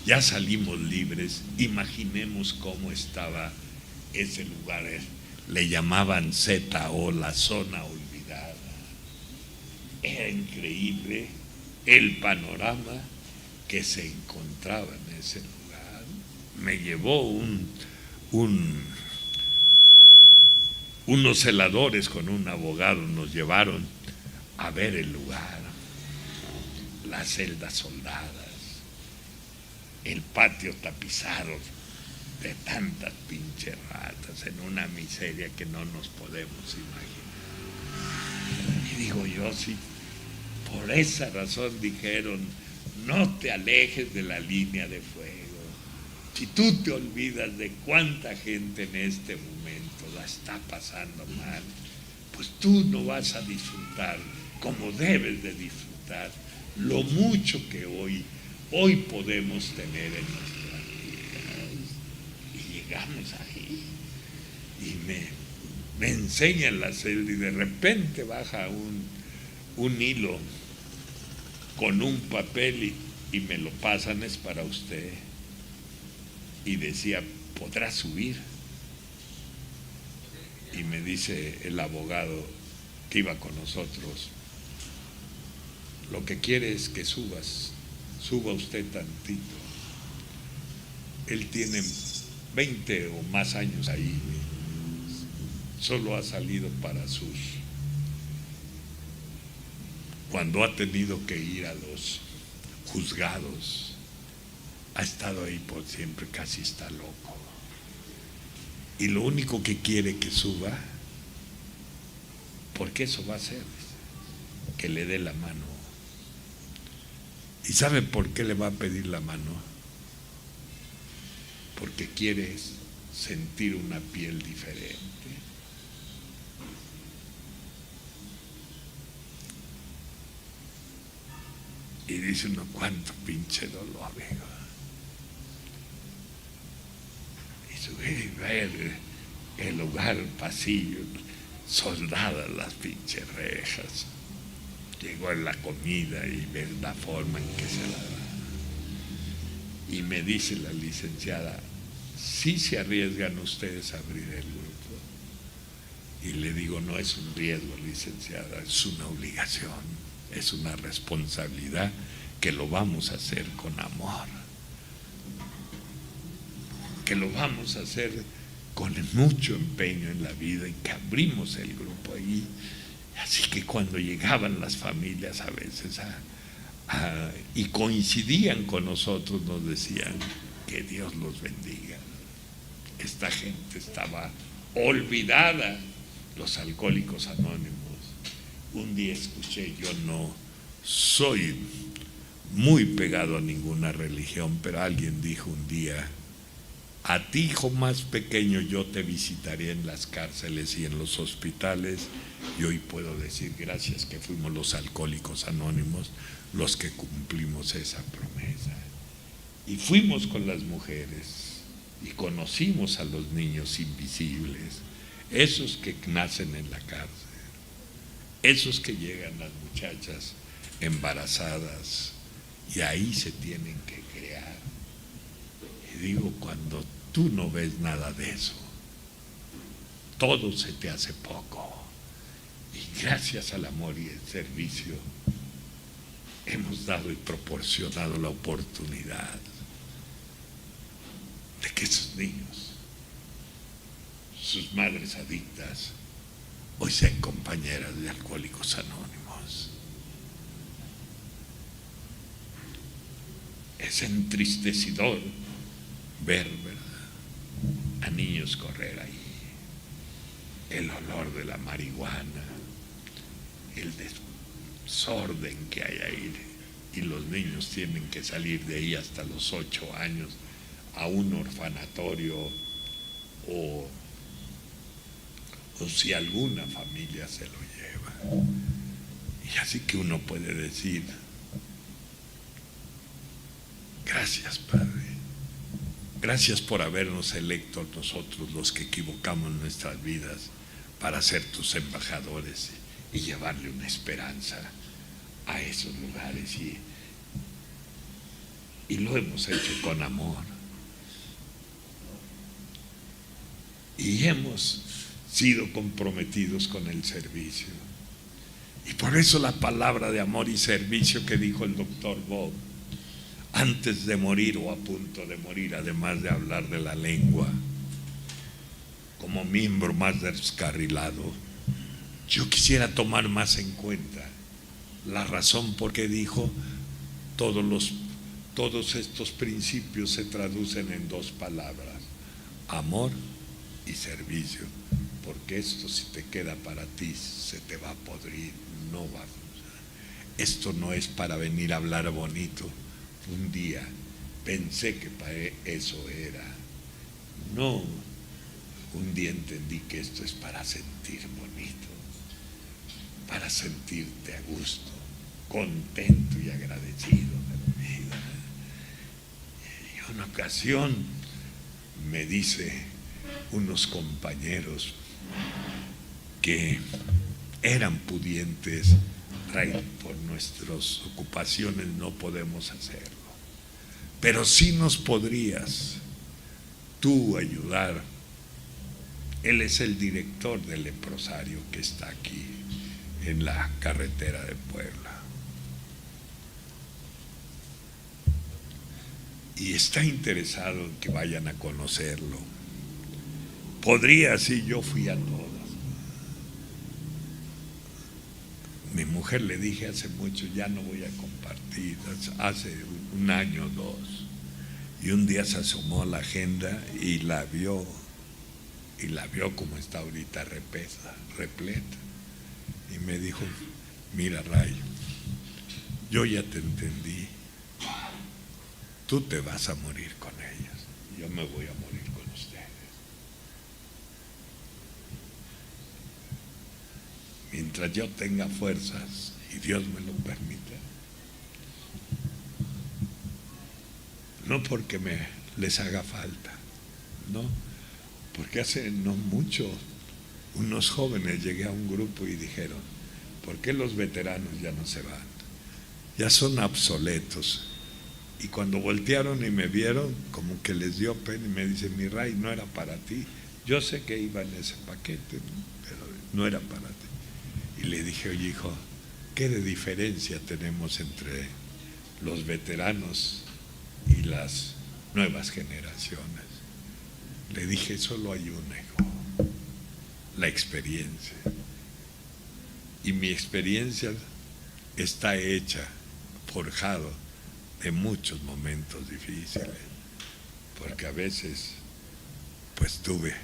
ya salimos libres, imaginemos cómo estaba ese lugar. Le llamaban ZO, la zona olvidada. Era increíble el panorama que se encontraba en ese lugar. Me llevó unos celadores con un abogado, nos llevaron a ver el lugar, las celdas soldadas, el patio tapizado de tantas pinches ratas, en una miseria que no nos podemos imaginar. Y digo yo, sí, por esa razón dijeron, no te alejes de la línea de fuego. Si tú te olvidas de cuánta gente en este momento la está pasando mal, pues tú no vas a disfrutar como debes de disfrutar lo mucho que hoy podemos tener en nuestras vidas. Y llegamos ahí y me enseñan la celda y de repente baja un hilo con un papel y me lo pasan, es para usted. Y decía, ¿podrá subir? Y me dice el abogado que iba con nosotros, lo que quiere es que suba usted tantito. Él tiene 20 o más años ahí, solo ha salido para cuando ha tenido que ir a los juzgados, ha estado ahí por siempre, casi está loco. Y lo único que quiere que suba, porque eso va a hacer, que le dé la mano. ¿Y sabe por qué le va a pedir la mano? Porque quiere sentir una piel diferente. Y dice uno, cuánto pinche dolor, amigo. Y subir y ver el lugar, el pasillo, soldadas las pinches rejas. Llegó en la comida y ver la forma en que se la da. Y me dice la licenciada, ¿sí se arriesgan ustedes a abrir el grupo? Y le digo, no es un riesgo, licenciada, es una obligación, es una responsabilidad que lo vamos a hacer con amor, que lo vamos a hacer con mucho empeño en la vida y que abrimos el grupo ahí. Así que cuando llegaban las familias a veces y coincidían con nosotros, nos decían, que Dios los bendiga. Esta gente estaba olvidada, los Alcohólicos Anónimos. Un día escuché, yo no soy muy pegado a ninguna religión, pero alguien dijo un día, a ti, hijo más pequeño, yo te visitaré en las cárceles y en los hospitales. Y hoy puedo decir, gracias que fuimos los Alcohólicos Anónimos los que cumplimos esa promesa. Y fuimos con las mujeres y conocimos a los niños invisibles, esos que nacen en la cárcel, esos que llegan las muchachas embarazadas y ahí se tienen que crear. Y digo, cuando tú no ves nada de eso, todo se te hace poco. Y gracias al amor y el servicio hemos dado y proporcionado la oportunidad de que esos niños, sus madres adictas, hoy sean compañeras de Alcohólicos Anónimos. Es entristecidor ver, ¿verdad?, a niños correr ahí. el olor de la marihuana, el desorden que hay ahí, y los niños tienen que salir de ahí hasta los 8 años a un orfanatorio o si alguna familia se lo lleva. Y así que uno puede decir, gracias, Padre, gracias por habernos electo a nosotros los que equivocamos nuestras vidas para ser tus embajadores y llevarle una esperanza a esos lugares, y lo hemos hecho con amor, y hemos sido comprometidos con el servicio, y por eso la palabra de amor y servicio que dijo el doctor Bob antes de morir o a punto de morir, además de hablar de la lengua como miembro más descarrilado, yo quisiera tomar más en cuenta la razón por qué dijo todos estos principios se traducen en 2 palabras: amor y servicio, porque esto, si te queda para ti, se te va a podrir, no va a funcionar. Esto no es para venir a hablar bonito. Un día pensé que para eso era. No, un día entendí que esto es para sentir bonito, para sentirte a gusto, contento y agradecido de la vida. Y una ocasión me dice unos compañeros que eran pudientes: Ray, por nuestras ocupaciones no podemos hacerlo, pero sí nos podrías tú ayudar. Él es el director del leprosario que está aquí en la carretera de Puebla, y está interesado en que vayan a conocerlo. Podría, sí, yo fui a todas. Mi mujer le dije hace mucho, ya no voy a compartir, hace 1 año o 2, y un día se asomó a la agenda y la vio como está ahorita, repleta, y me dijo: mira, Ray, yo ya te entendí, tú te vas a morir con ellas, yo me voy a morir con ustedes. Mientras yo tenga fuerzas y Dios me lo permita, no porque les haga falta, no, porque hace no mucho unos jóvenes llegué a un grupo y dijeron: ¿por qué los veteranos ya no se van? Ya son obsoletos. Y cuando voltearon y me vieron, como que les dio pena y me dicen: mi Ray, no era para ti. Yo sé que iba en ese paquete, pero no era para ti. Y le dije: oye, hijo, ¿qué de diferencia tenemos entre los veteranos y las nuevas generaciones? Le dije: solo hay una, hijo, la experiencia. Y mi experiencia está hecha, forjado de muchos momentos difíciles, porque a veces pues tuve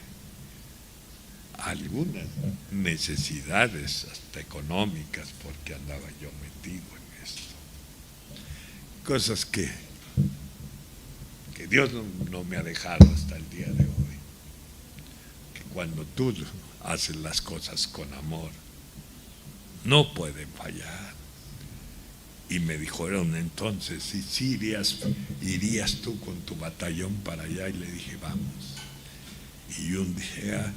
algunas necesidades hasta económicas porque andaba yo metido en esto, cosas que Dios no me ha dejado hasta el día de hoy, que cuando tú haces las cosas con amor no pueden fallar. Y me dijeron entonces: si irías tú con tu batallón para allá. Y le dije: vamos. Y un día,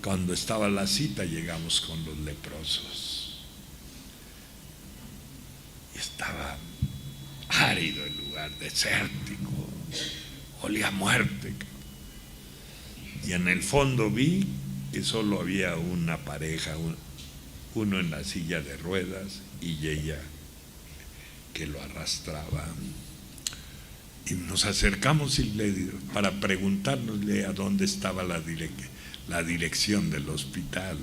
cuando estaba la cita, llegamos con los leprosos. Y estaba árido el lugar, desértico, olía a muerte. Y en el fondo vi que solo había una pareja, uno en la silla de ruedas y ella que lo arrastraba. Y nos acercamos para preguntarnosle a dónde estaba la dirección del hospital,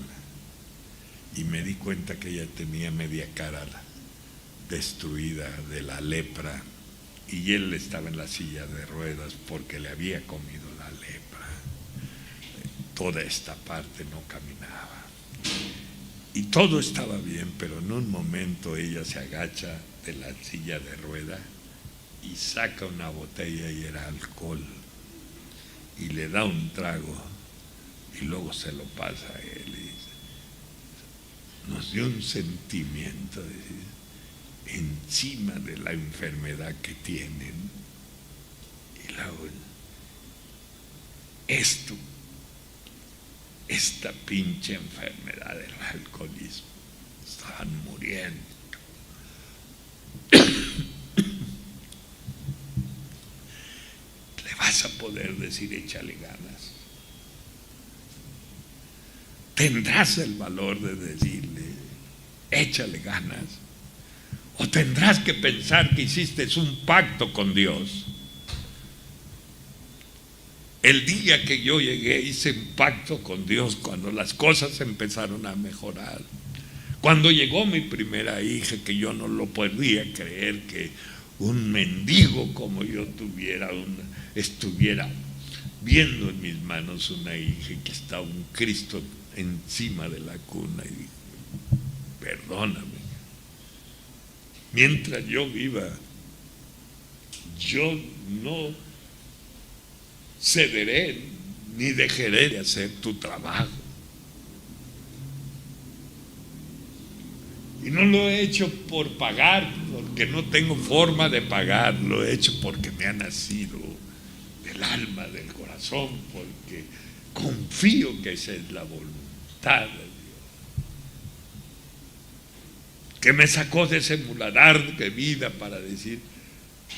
y me di cuenta que ella tenía media cara destruida de la lepra, y él estaba en la silla de ruedas porque le había comido la lepra. toda esta parte no caminaba. Y todo estaba bien, pero en un momento ella se agacha de la silla de rueda y saca una botella y era alcohol. Y le da un trago y luego se lo pasa a él. Y nos dio un sentimiento de decir, encima de la enfermedad que tienen, y luego esta pinche enfermedad del alcoholismo, estaban muriendo. Le vas a poder decir, échale ganas. Tendrás el valor de decirle, échale ganas. O tendrás que pensar que hiciste un pacto con Dios. El día que yo llegué hice un pacto con Dios cuando las cosas empezaron a mejorar. Cuando llegó mi primera hija, que yo no lo podía creer, que un mendigo como yo estuviera viendo en mis manos una hija y que estaba un Cristo encima de la cuna, y dije, perdóname. Mientras yo viva, yo no cederé ni dejaré de hacer tu trabajo. Y no lo he hecho por pagar, porque no tengo forma de pagar, lo he hecho porque me ha nacido del alma, del corazón, porque confío que esa es la voluntad de Dios, que me sacó de ese muladar de vida para decir,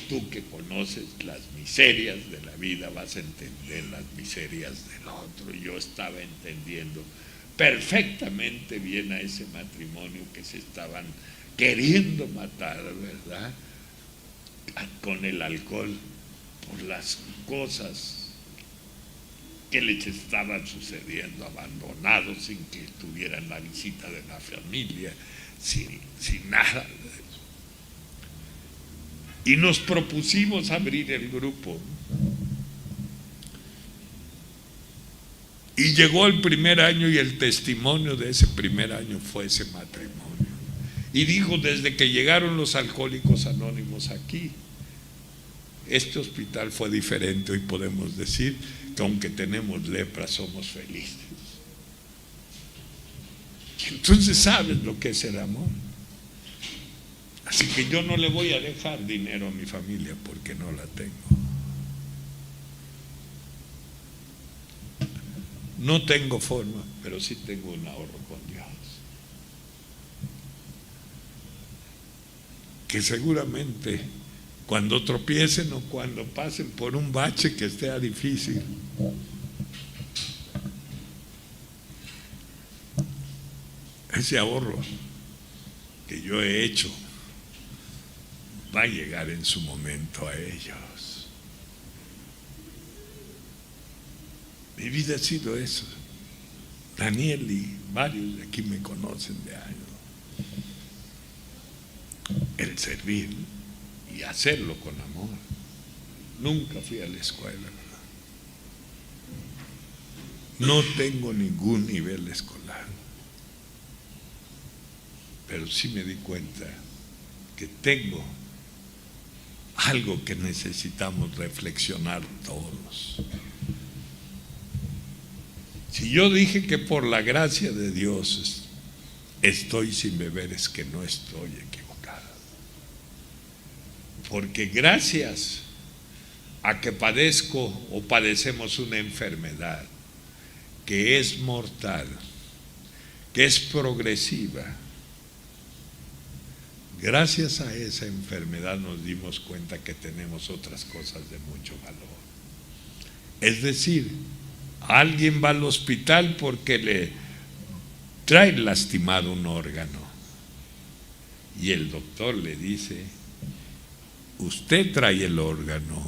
tú que conoces las miserias de la vida vas a entender las miserias del otro. Y yo estaba entendiendo perfectamente bien a ese matrimonio que se estaban queriendo matar, ¿verdad? Con el alcohol, por las cosas que les estaban sucediendo, abandonados sin que tuvieran la visita de la familia, sin nada de eso. Y nos propusimos abrir el grupo. Y llegó el primer año y el testimonio de ese primer año fue ese matrimonio. Y dijo, desde que llegaron los Alcohólicos Anónimos aquí, este hospital fue diferente. Hoy podemos decir que aunque tenemos lepra, somos felices. Y entonces sabes lo que es el amor. Así que yo no le voy a dejar dinero a mi familia porque no la tengo. No tengo forma, pero sí tengo un ahorro con Dios. Que seguramente cuando tropiecen o cuando pasen por un bache que esté difícil, ese ahorro que yo he hecho va a llegar en su momento a ellos. Mi vida ha sido eso. Daniel y varios de aquí me conocen de años. El servir y hacerlo con amor. Nunca fui a la escuela. No tengo ningún nivel escolar. Pero sí me di cuenta que tengo algo que necesitamos reflexionar todos. Si yo dije que por la gracia de Dios estoy sin beber, es que no estoy equivocado. Porque gracias a que padezco o padecemos una enfermedad que es mortal, que es progresiva, gracias a esa enfermedad nos dimos cuenta que tenemos otras cosas de mucho valor. Es decir, alguien va al hospital porque le trae lastimado un órgano y el doctor le dice, usted trae el órgano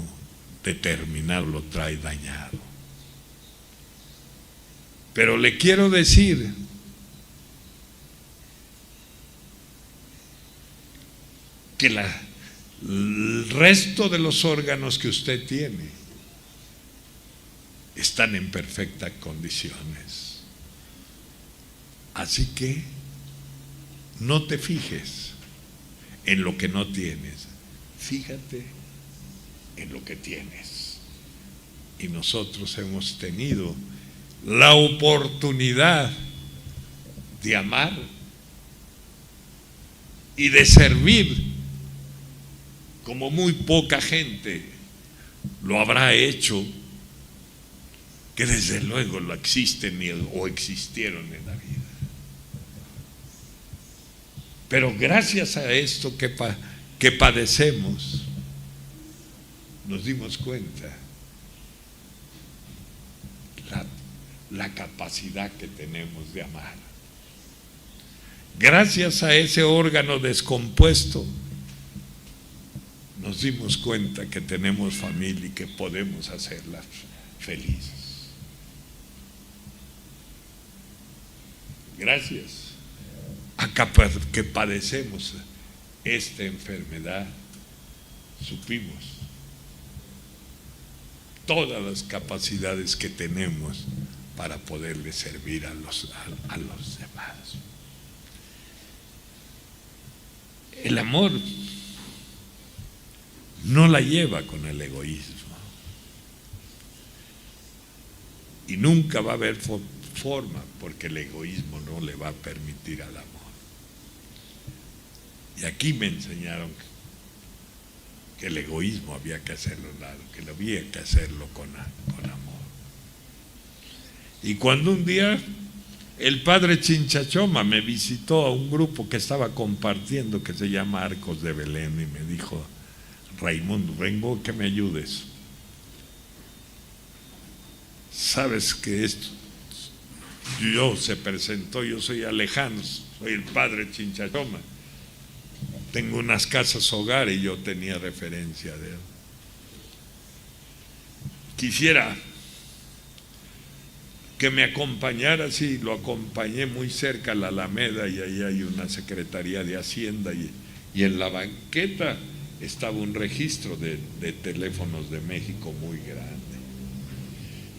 determinado, lo trae dañado. Pero le quiero decir que el resto de los órganos que usted tiene están en perfectas condiciones. Así que no te fijes en lo que no tienes, fíjate en lo que tienes. Y nosotros hemos tenido la oportunidad de amar y de servir como muy poca gente lo habrá hecho, que desde luego lo existen o existieron en la vida. Pero gracias a esto que padecemos, nos dimos cuenta la capacidad que tenemos de amar. Gracias a ese órgano descompuesto, nos dimos cuenta que tenemos familia y que podemos hacerlas felices. Gracias a que padecemos esta enfermedad, supimos todas las capacidades que tenemos para poderle servir a los demás. El amor no la lleva con el egoísmo, y nunca va a haber forma, porque el egoísmo no le va a permitir al amor. Y aquí me enseñaron que el egoísmo había que hacerlo a un lado, que había que hacerlo con amor. Y cuando un día el padre Chinchachoma me visitó a un grupo que estaba compartiendo, que se llama Arcos de Belén, y me dijo: Raimundo, vengo que me ayudes. Sabes que esto, se presentó, yo soy Alejandro, soy el padre Chinchachoma, tengo unas casas hogar, y yo tenía referencia de él. Quisiera que me acompañara, sí, lo acompañé muy cerca a la Alameda, y ahí hay una Secretaría de Hacienda, y en la banqueta estaba un registro de teléfonos de México muy grande.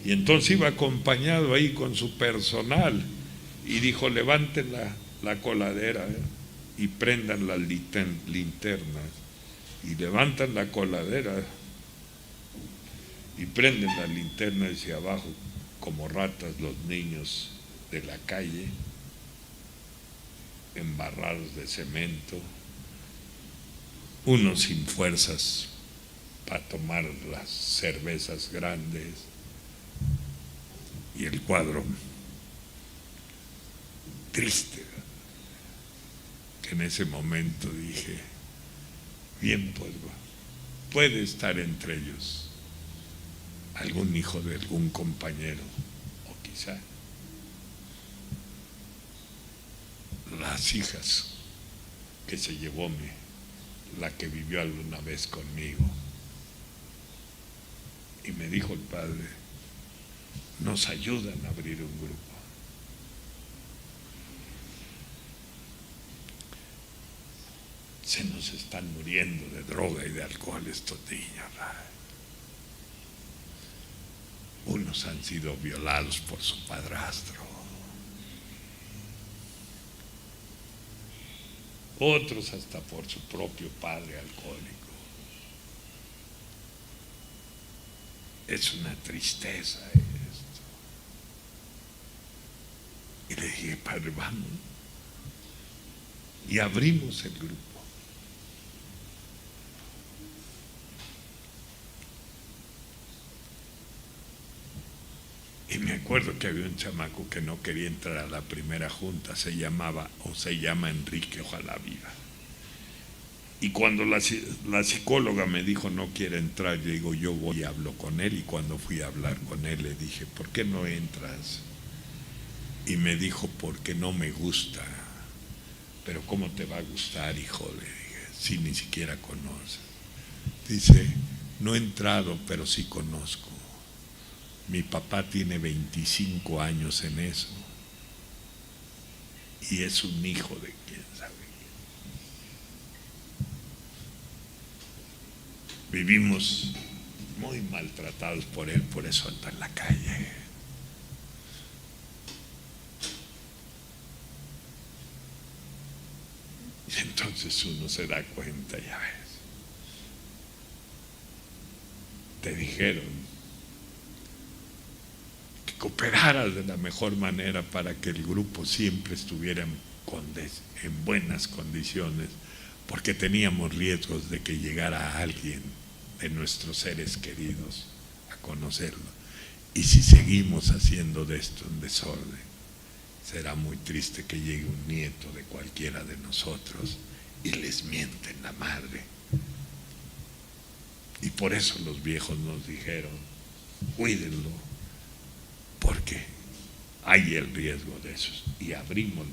Y entonces iba acompañado ahí con su personal, y dijo: levanten la coladera y prendan las linternas. Y levantan la coladera y prenden las linternas, y abajo, como ratas, los niños de la calle, embarrados de cemento, unos sin fuerzas para tomar las cervezas grandes, y el cuadro triste, que en ese momento dije: bien, pues puede estar entre ellos algún hijo de algún compañero, o quizá las hijas que se llevó la que vivió alguna vez conmigo. Y me dijo el padre: nos ayudan a abrir un grupo. Se nos están muriendo de droga y de alcohol estos niños. Unos han sido violados por su padrastro, otros hasta por su propio padre alcohólico. Es una tristeza esto. Y le dije: padre, vamos. Y abrimos el grupo. Y me acuerdo que había un chamaco que no quería entrar a la primera junta, se llama Enrique, ojalá viva. Y cuando la psicóloga me dijo: no quiere entrar, yo digo: yo voy y hablo con él. Y cuando fui a hablar con él, le dije: ¿por qué no entras? Y me dijo: porque no me gusta. Pero ¿cómo te va a gustar, hijo? Le dije: si ni siquiera conoces. Dice: no he entrado, pero sí conozco. Mi papá tiene 25 años en eso, y es un hijo de quién sabe quién. Vivimos muy maltratados por él, por eso anda en la calle. Y entonces uno se da cuenta, ya ves. Te dijeron que cooperaras de la mejor manera para que el grupo siempre estuviera en buenas condiciones, porque teníamos riesgos de que llegara alguien de nuestros seres queridos a conocerlo. Y si seguimos haciendo de esto un desorden, será muy triste que llegue un nieto de cualquiera de nosotros y les mienten la madre. Y por eso los viejos nos dijeron, cuídenlo, porque hay el riesgo de eso. Y abrimos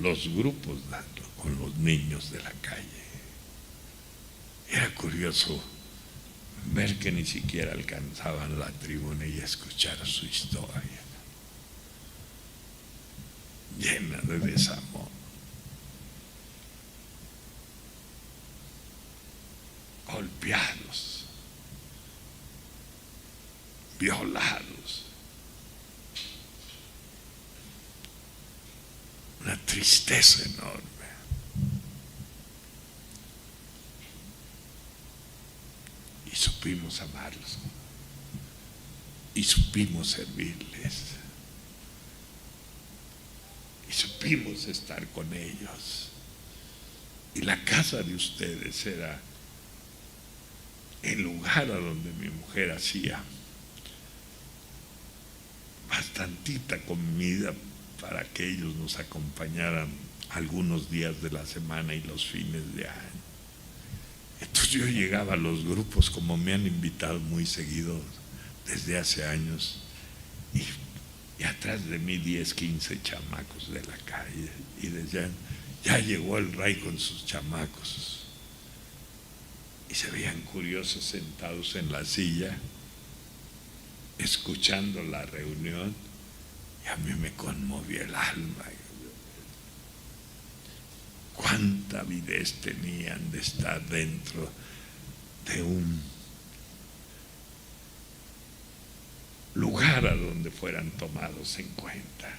los grupos con los niños de la calle. Era curioso ver que ni siquiera alcanzaban la tribuna y escuchar su historia, llena de desamor. Golpeados, violados, una tristeza enorme. Y supimos amarlos y supimos servirles y supimos estar con ellos. Y la casa de ustedes era el lugar a donde mi mujer hacía bastantita comida para que ellos nos acompañaran algunos días de la semana y los fines de año. Entonces yo llegaba a los grupos, como me han invitado muy seguido desde hace años, y atrás de mí 10, 15 chamacos de la calle, y decían, ya llegó el Ray con sus chamacos. Y se veían curiosos sentados en la silla, escuchando la reunión, y a mí me conmovía el alma. Cuánta avidez tenían de estar dentro de un lugar a donde fueran tomados en cuenta.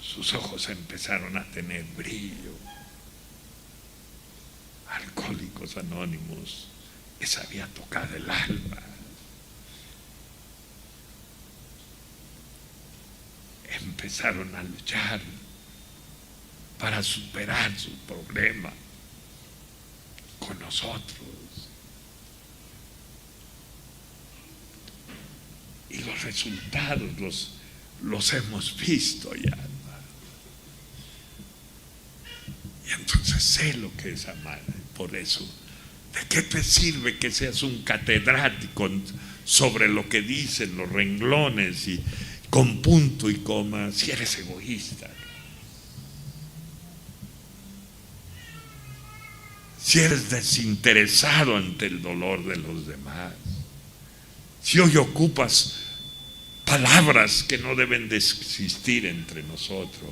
Sus ojos empezaron a tener brillo. Alcohólicos Anónimos les había tocado el alma. Empezaron a luchar para superar su problema con nosotros. Y los resultados los hemos visto ya. Y entonces sé lo que es amar. Por eso, ¿de qué te sirve que seas un catedrático sobre lo que dicen los renglones y con punto y coma si eres egoísta? Si eres desinteresado ante el dolor de los demás. Si hoy ocupas palabras que no deben de existir entre nosotros.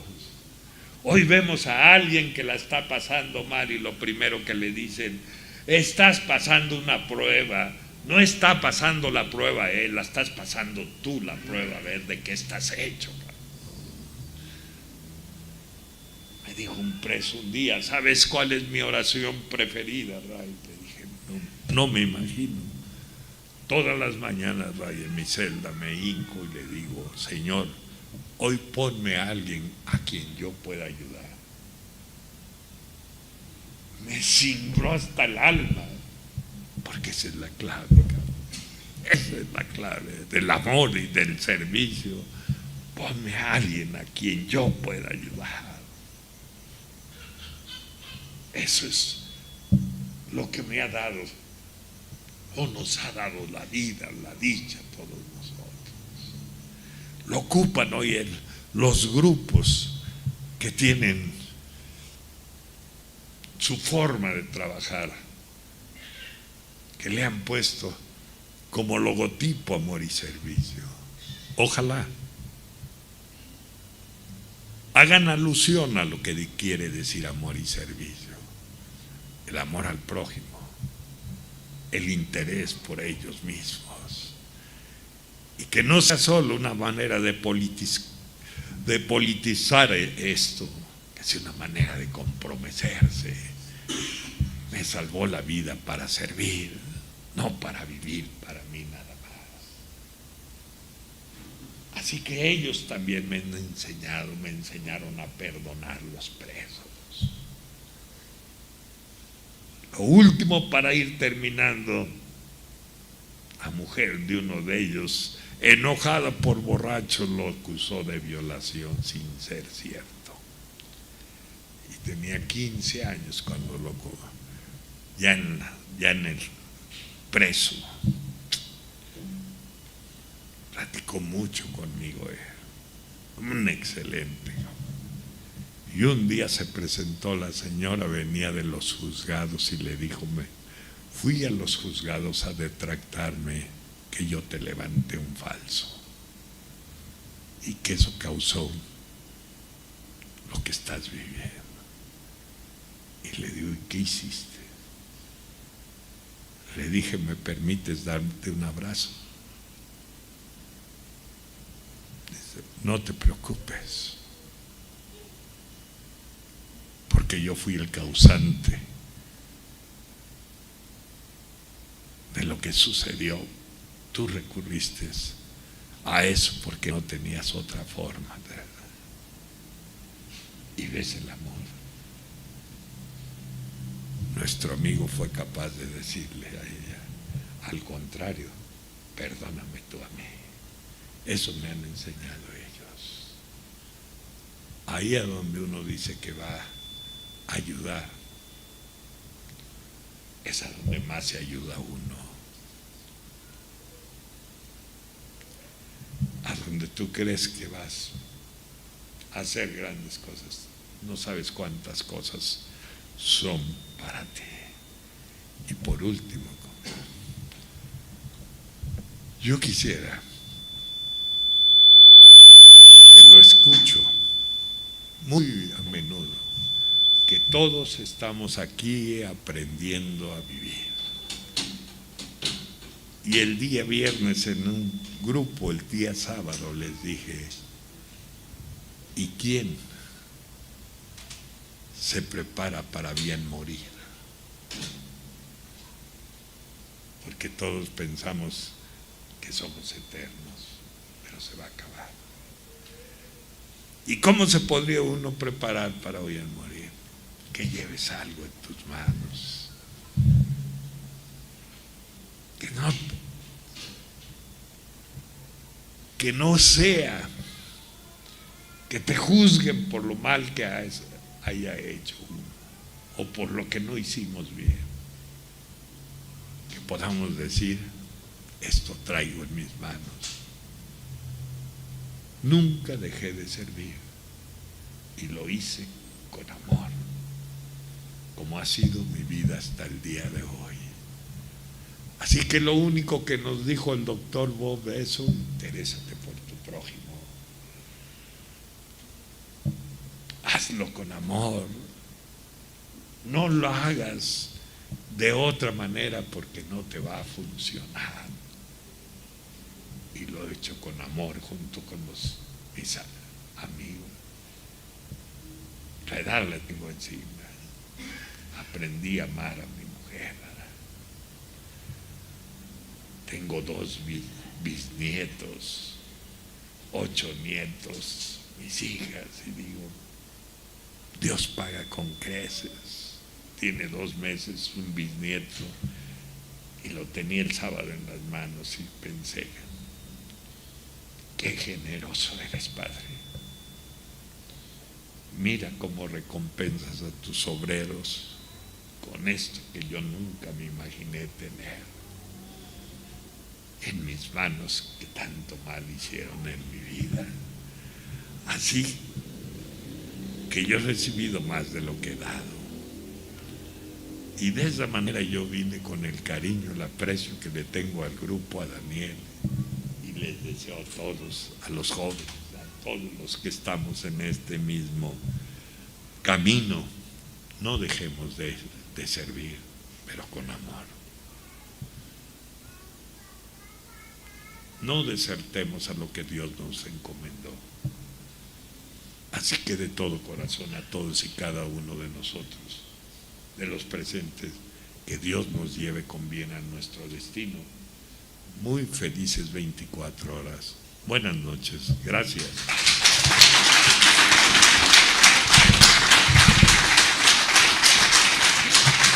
Hoy vemos a alguien que la está pasando mal y lo primero que le dicen, estás pasando una prueba. No está pasando la prueba él, la estás pasando tú la prueba, a ver de qué estás hecho. Me dijo un preso un día, ¿sabes cuál es mi oración preferida, Ray? Le dije, no me imagino. Todas las mañanas, Ray, en mi celda me hinco y le digo, Señor, hoy ponme a alguien a quien yo pueda ayudar. Me cimbró hasta el alma, porque esa es la clave, esa es la clave del amor y del servicio. Ponme a alguien a quien yo pueda ayudar. Eso es lo que me ha dado o nos ha dado la vida, la dicha a todos nosotros. Lo ocupan hoy los grupos que tienen su forma de trabajar, que le han puesto como logotipo amor y servicio. Ojalá hagan alusión a lo que quiere decir amor y servicio. El amor al prójimo, el interés por ellos mismos. Y que no sea solo una manera de politizar esto, que sea una manera de comprometerse. Me salvó la vida para servir, no para vivir para mí nada más. Así que ellos también me enseñaron a perdonar los presos. Lo último, para ir terminando, la mujer de uno de ellos, enojada por borracho, lo acusó de violación sin ser cierto. Y tenía 15 años cuando lo ya en el preso. Platicó mucho conmigo, un excelente. Y un día se presentó la señora, venía de los juzgados y le dijo: fui a los juzgados a detractarme que yo te levanté un falso y que eso causó lo que estás viviendo. Y le digo: ¿y qué hiciste? Le dije: ¿me permites darte un abrazo? Dice: no te preocupes, porque yo fui el causante de lo que sucedió. Tú recurriste a eso porque no tenías otra forma. Y ves el amor. Nuestro amigo fue capaz de decirle a ella: al contrario, perdóname tú a mí. Eso me han enseñado ellos. Ahí a donde uno dice que va a ayudar, es a donde más se ayuda uno. A donde tú crees que vas a hacer grandes cosas, no sabes cuántas cosas son para ti. Y por último, yo quisiera, porque lo escucho muy a menudo, que todos estamos aquí aprendiendo a vivir. Y el día viernes en un grupo, el día sábado, les dije: ¿y quién se prepara para bien morir? Porque todos pensamos que somos eternos, pero se va a acabar. ¿Y cómo se podría uno preparar para bien morir? Que lleves algo en tus manos. Que no sea que te juzguen por lo mal que haya hecho o por lo que no hicimos bien. Que podamos decir: esto traigo en mis manos. Nunca dejé de servir y lo hice con amor, como ha sido mi vida hasta el día de hoy. Así que lo único que nos dijo el doctor Bob es: interésate por tu prójimo. Hazlo con amor. No lo hagas de otra manera porque no te va a funcionar. Y lo he hecho con amor junto con mis amigos. La edad la tengo encima. Aprendí a amar a mi mujer. Tengo 2 bisnietos, 8 nietos, mis hijas, y digo: Dios paga con creces. Tiene 2 meses un bisnieto y lo tenía el sábado en las manos y pensé: qué generoso eres, Padre. Mira cómo recompensas a tus obreros con esto que yo nunca me imaginé tener en mis manos, que tanto mal hicieron en mi vida. Así que yo he recibido más de lo que he dado. Y de esa manera yo vine con el cariño, el aprecio que le tengo al grupo, a Daniel, y les deseo a todos, a los jóvenes, a todos los que estamos en este mismo camino, no dejemos de servir, pero con amor. no desertemos a lo que Dios nos encomendó. Así que de todo corazón a todos y cada uno de nosotros, de los presentes, que Dios nos lleve con bien a nuestro destino. Muy felices 24 horas. Buenas noches. Gracias.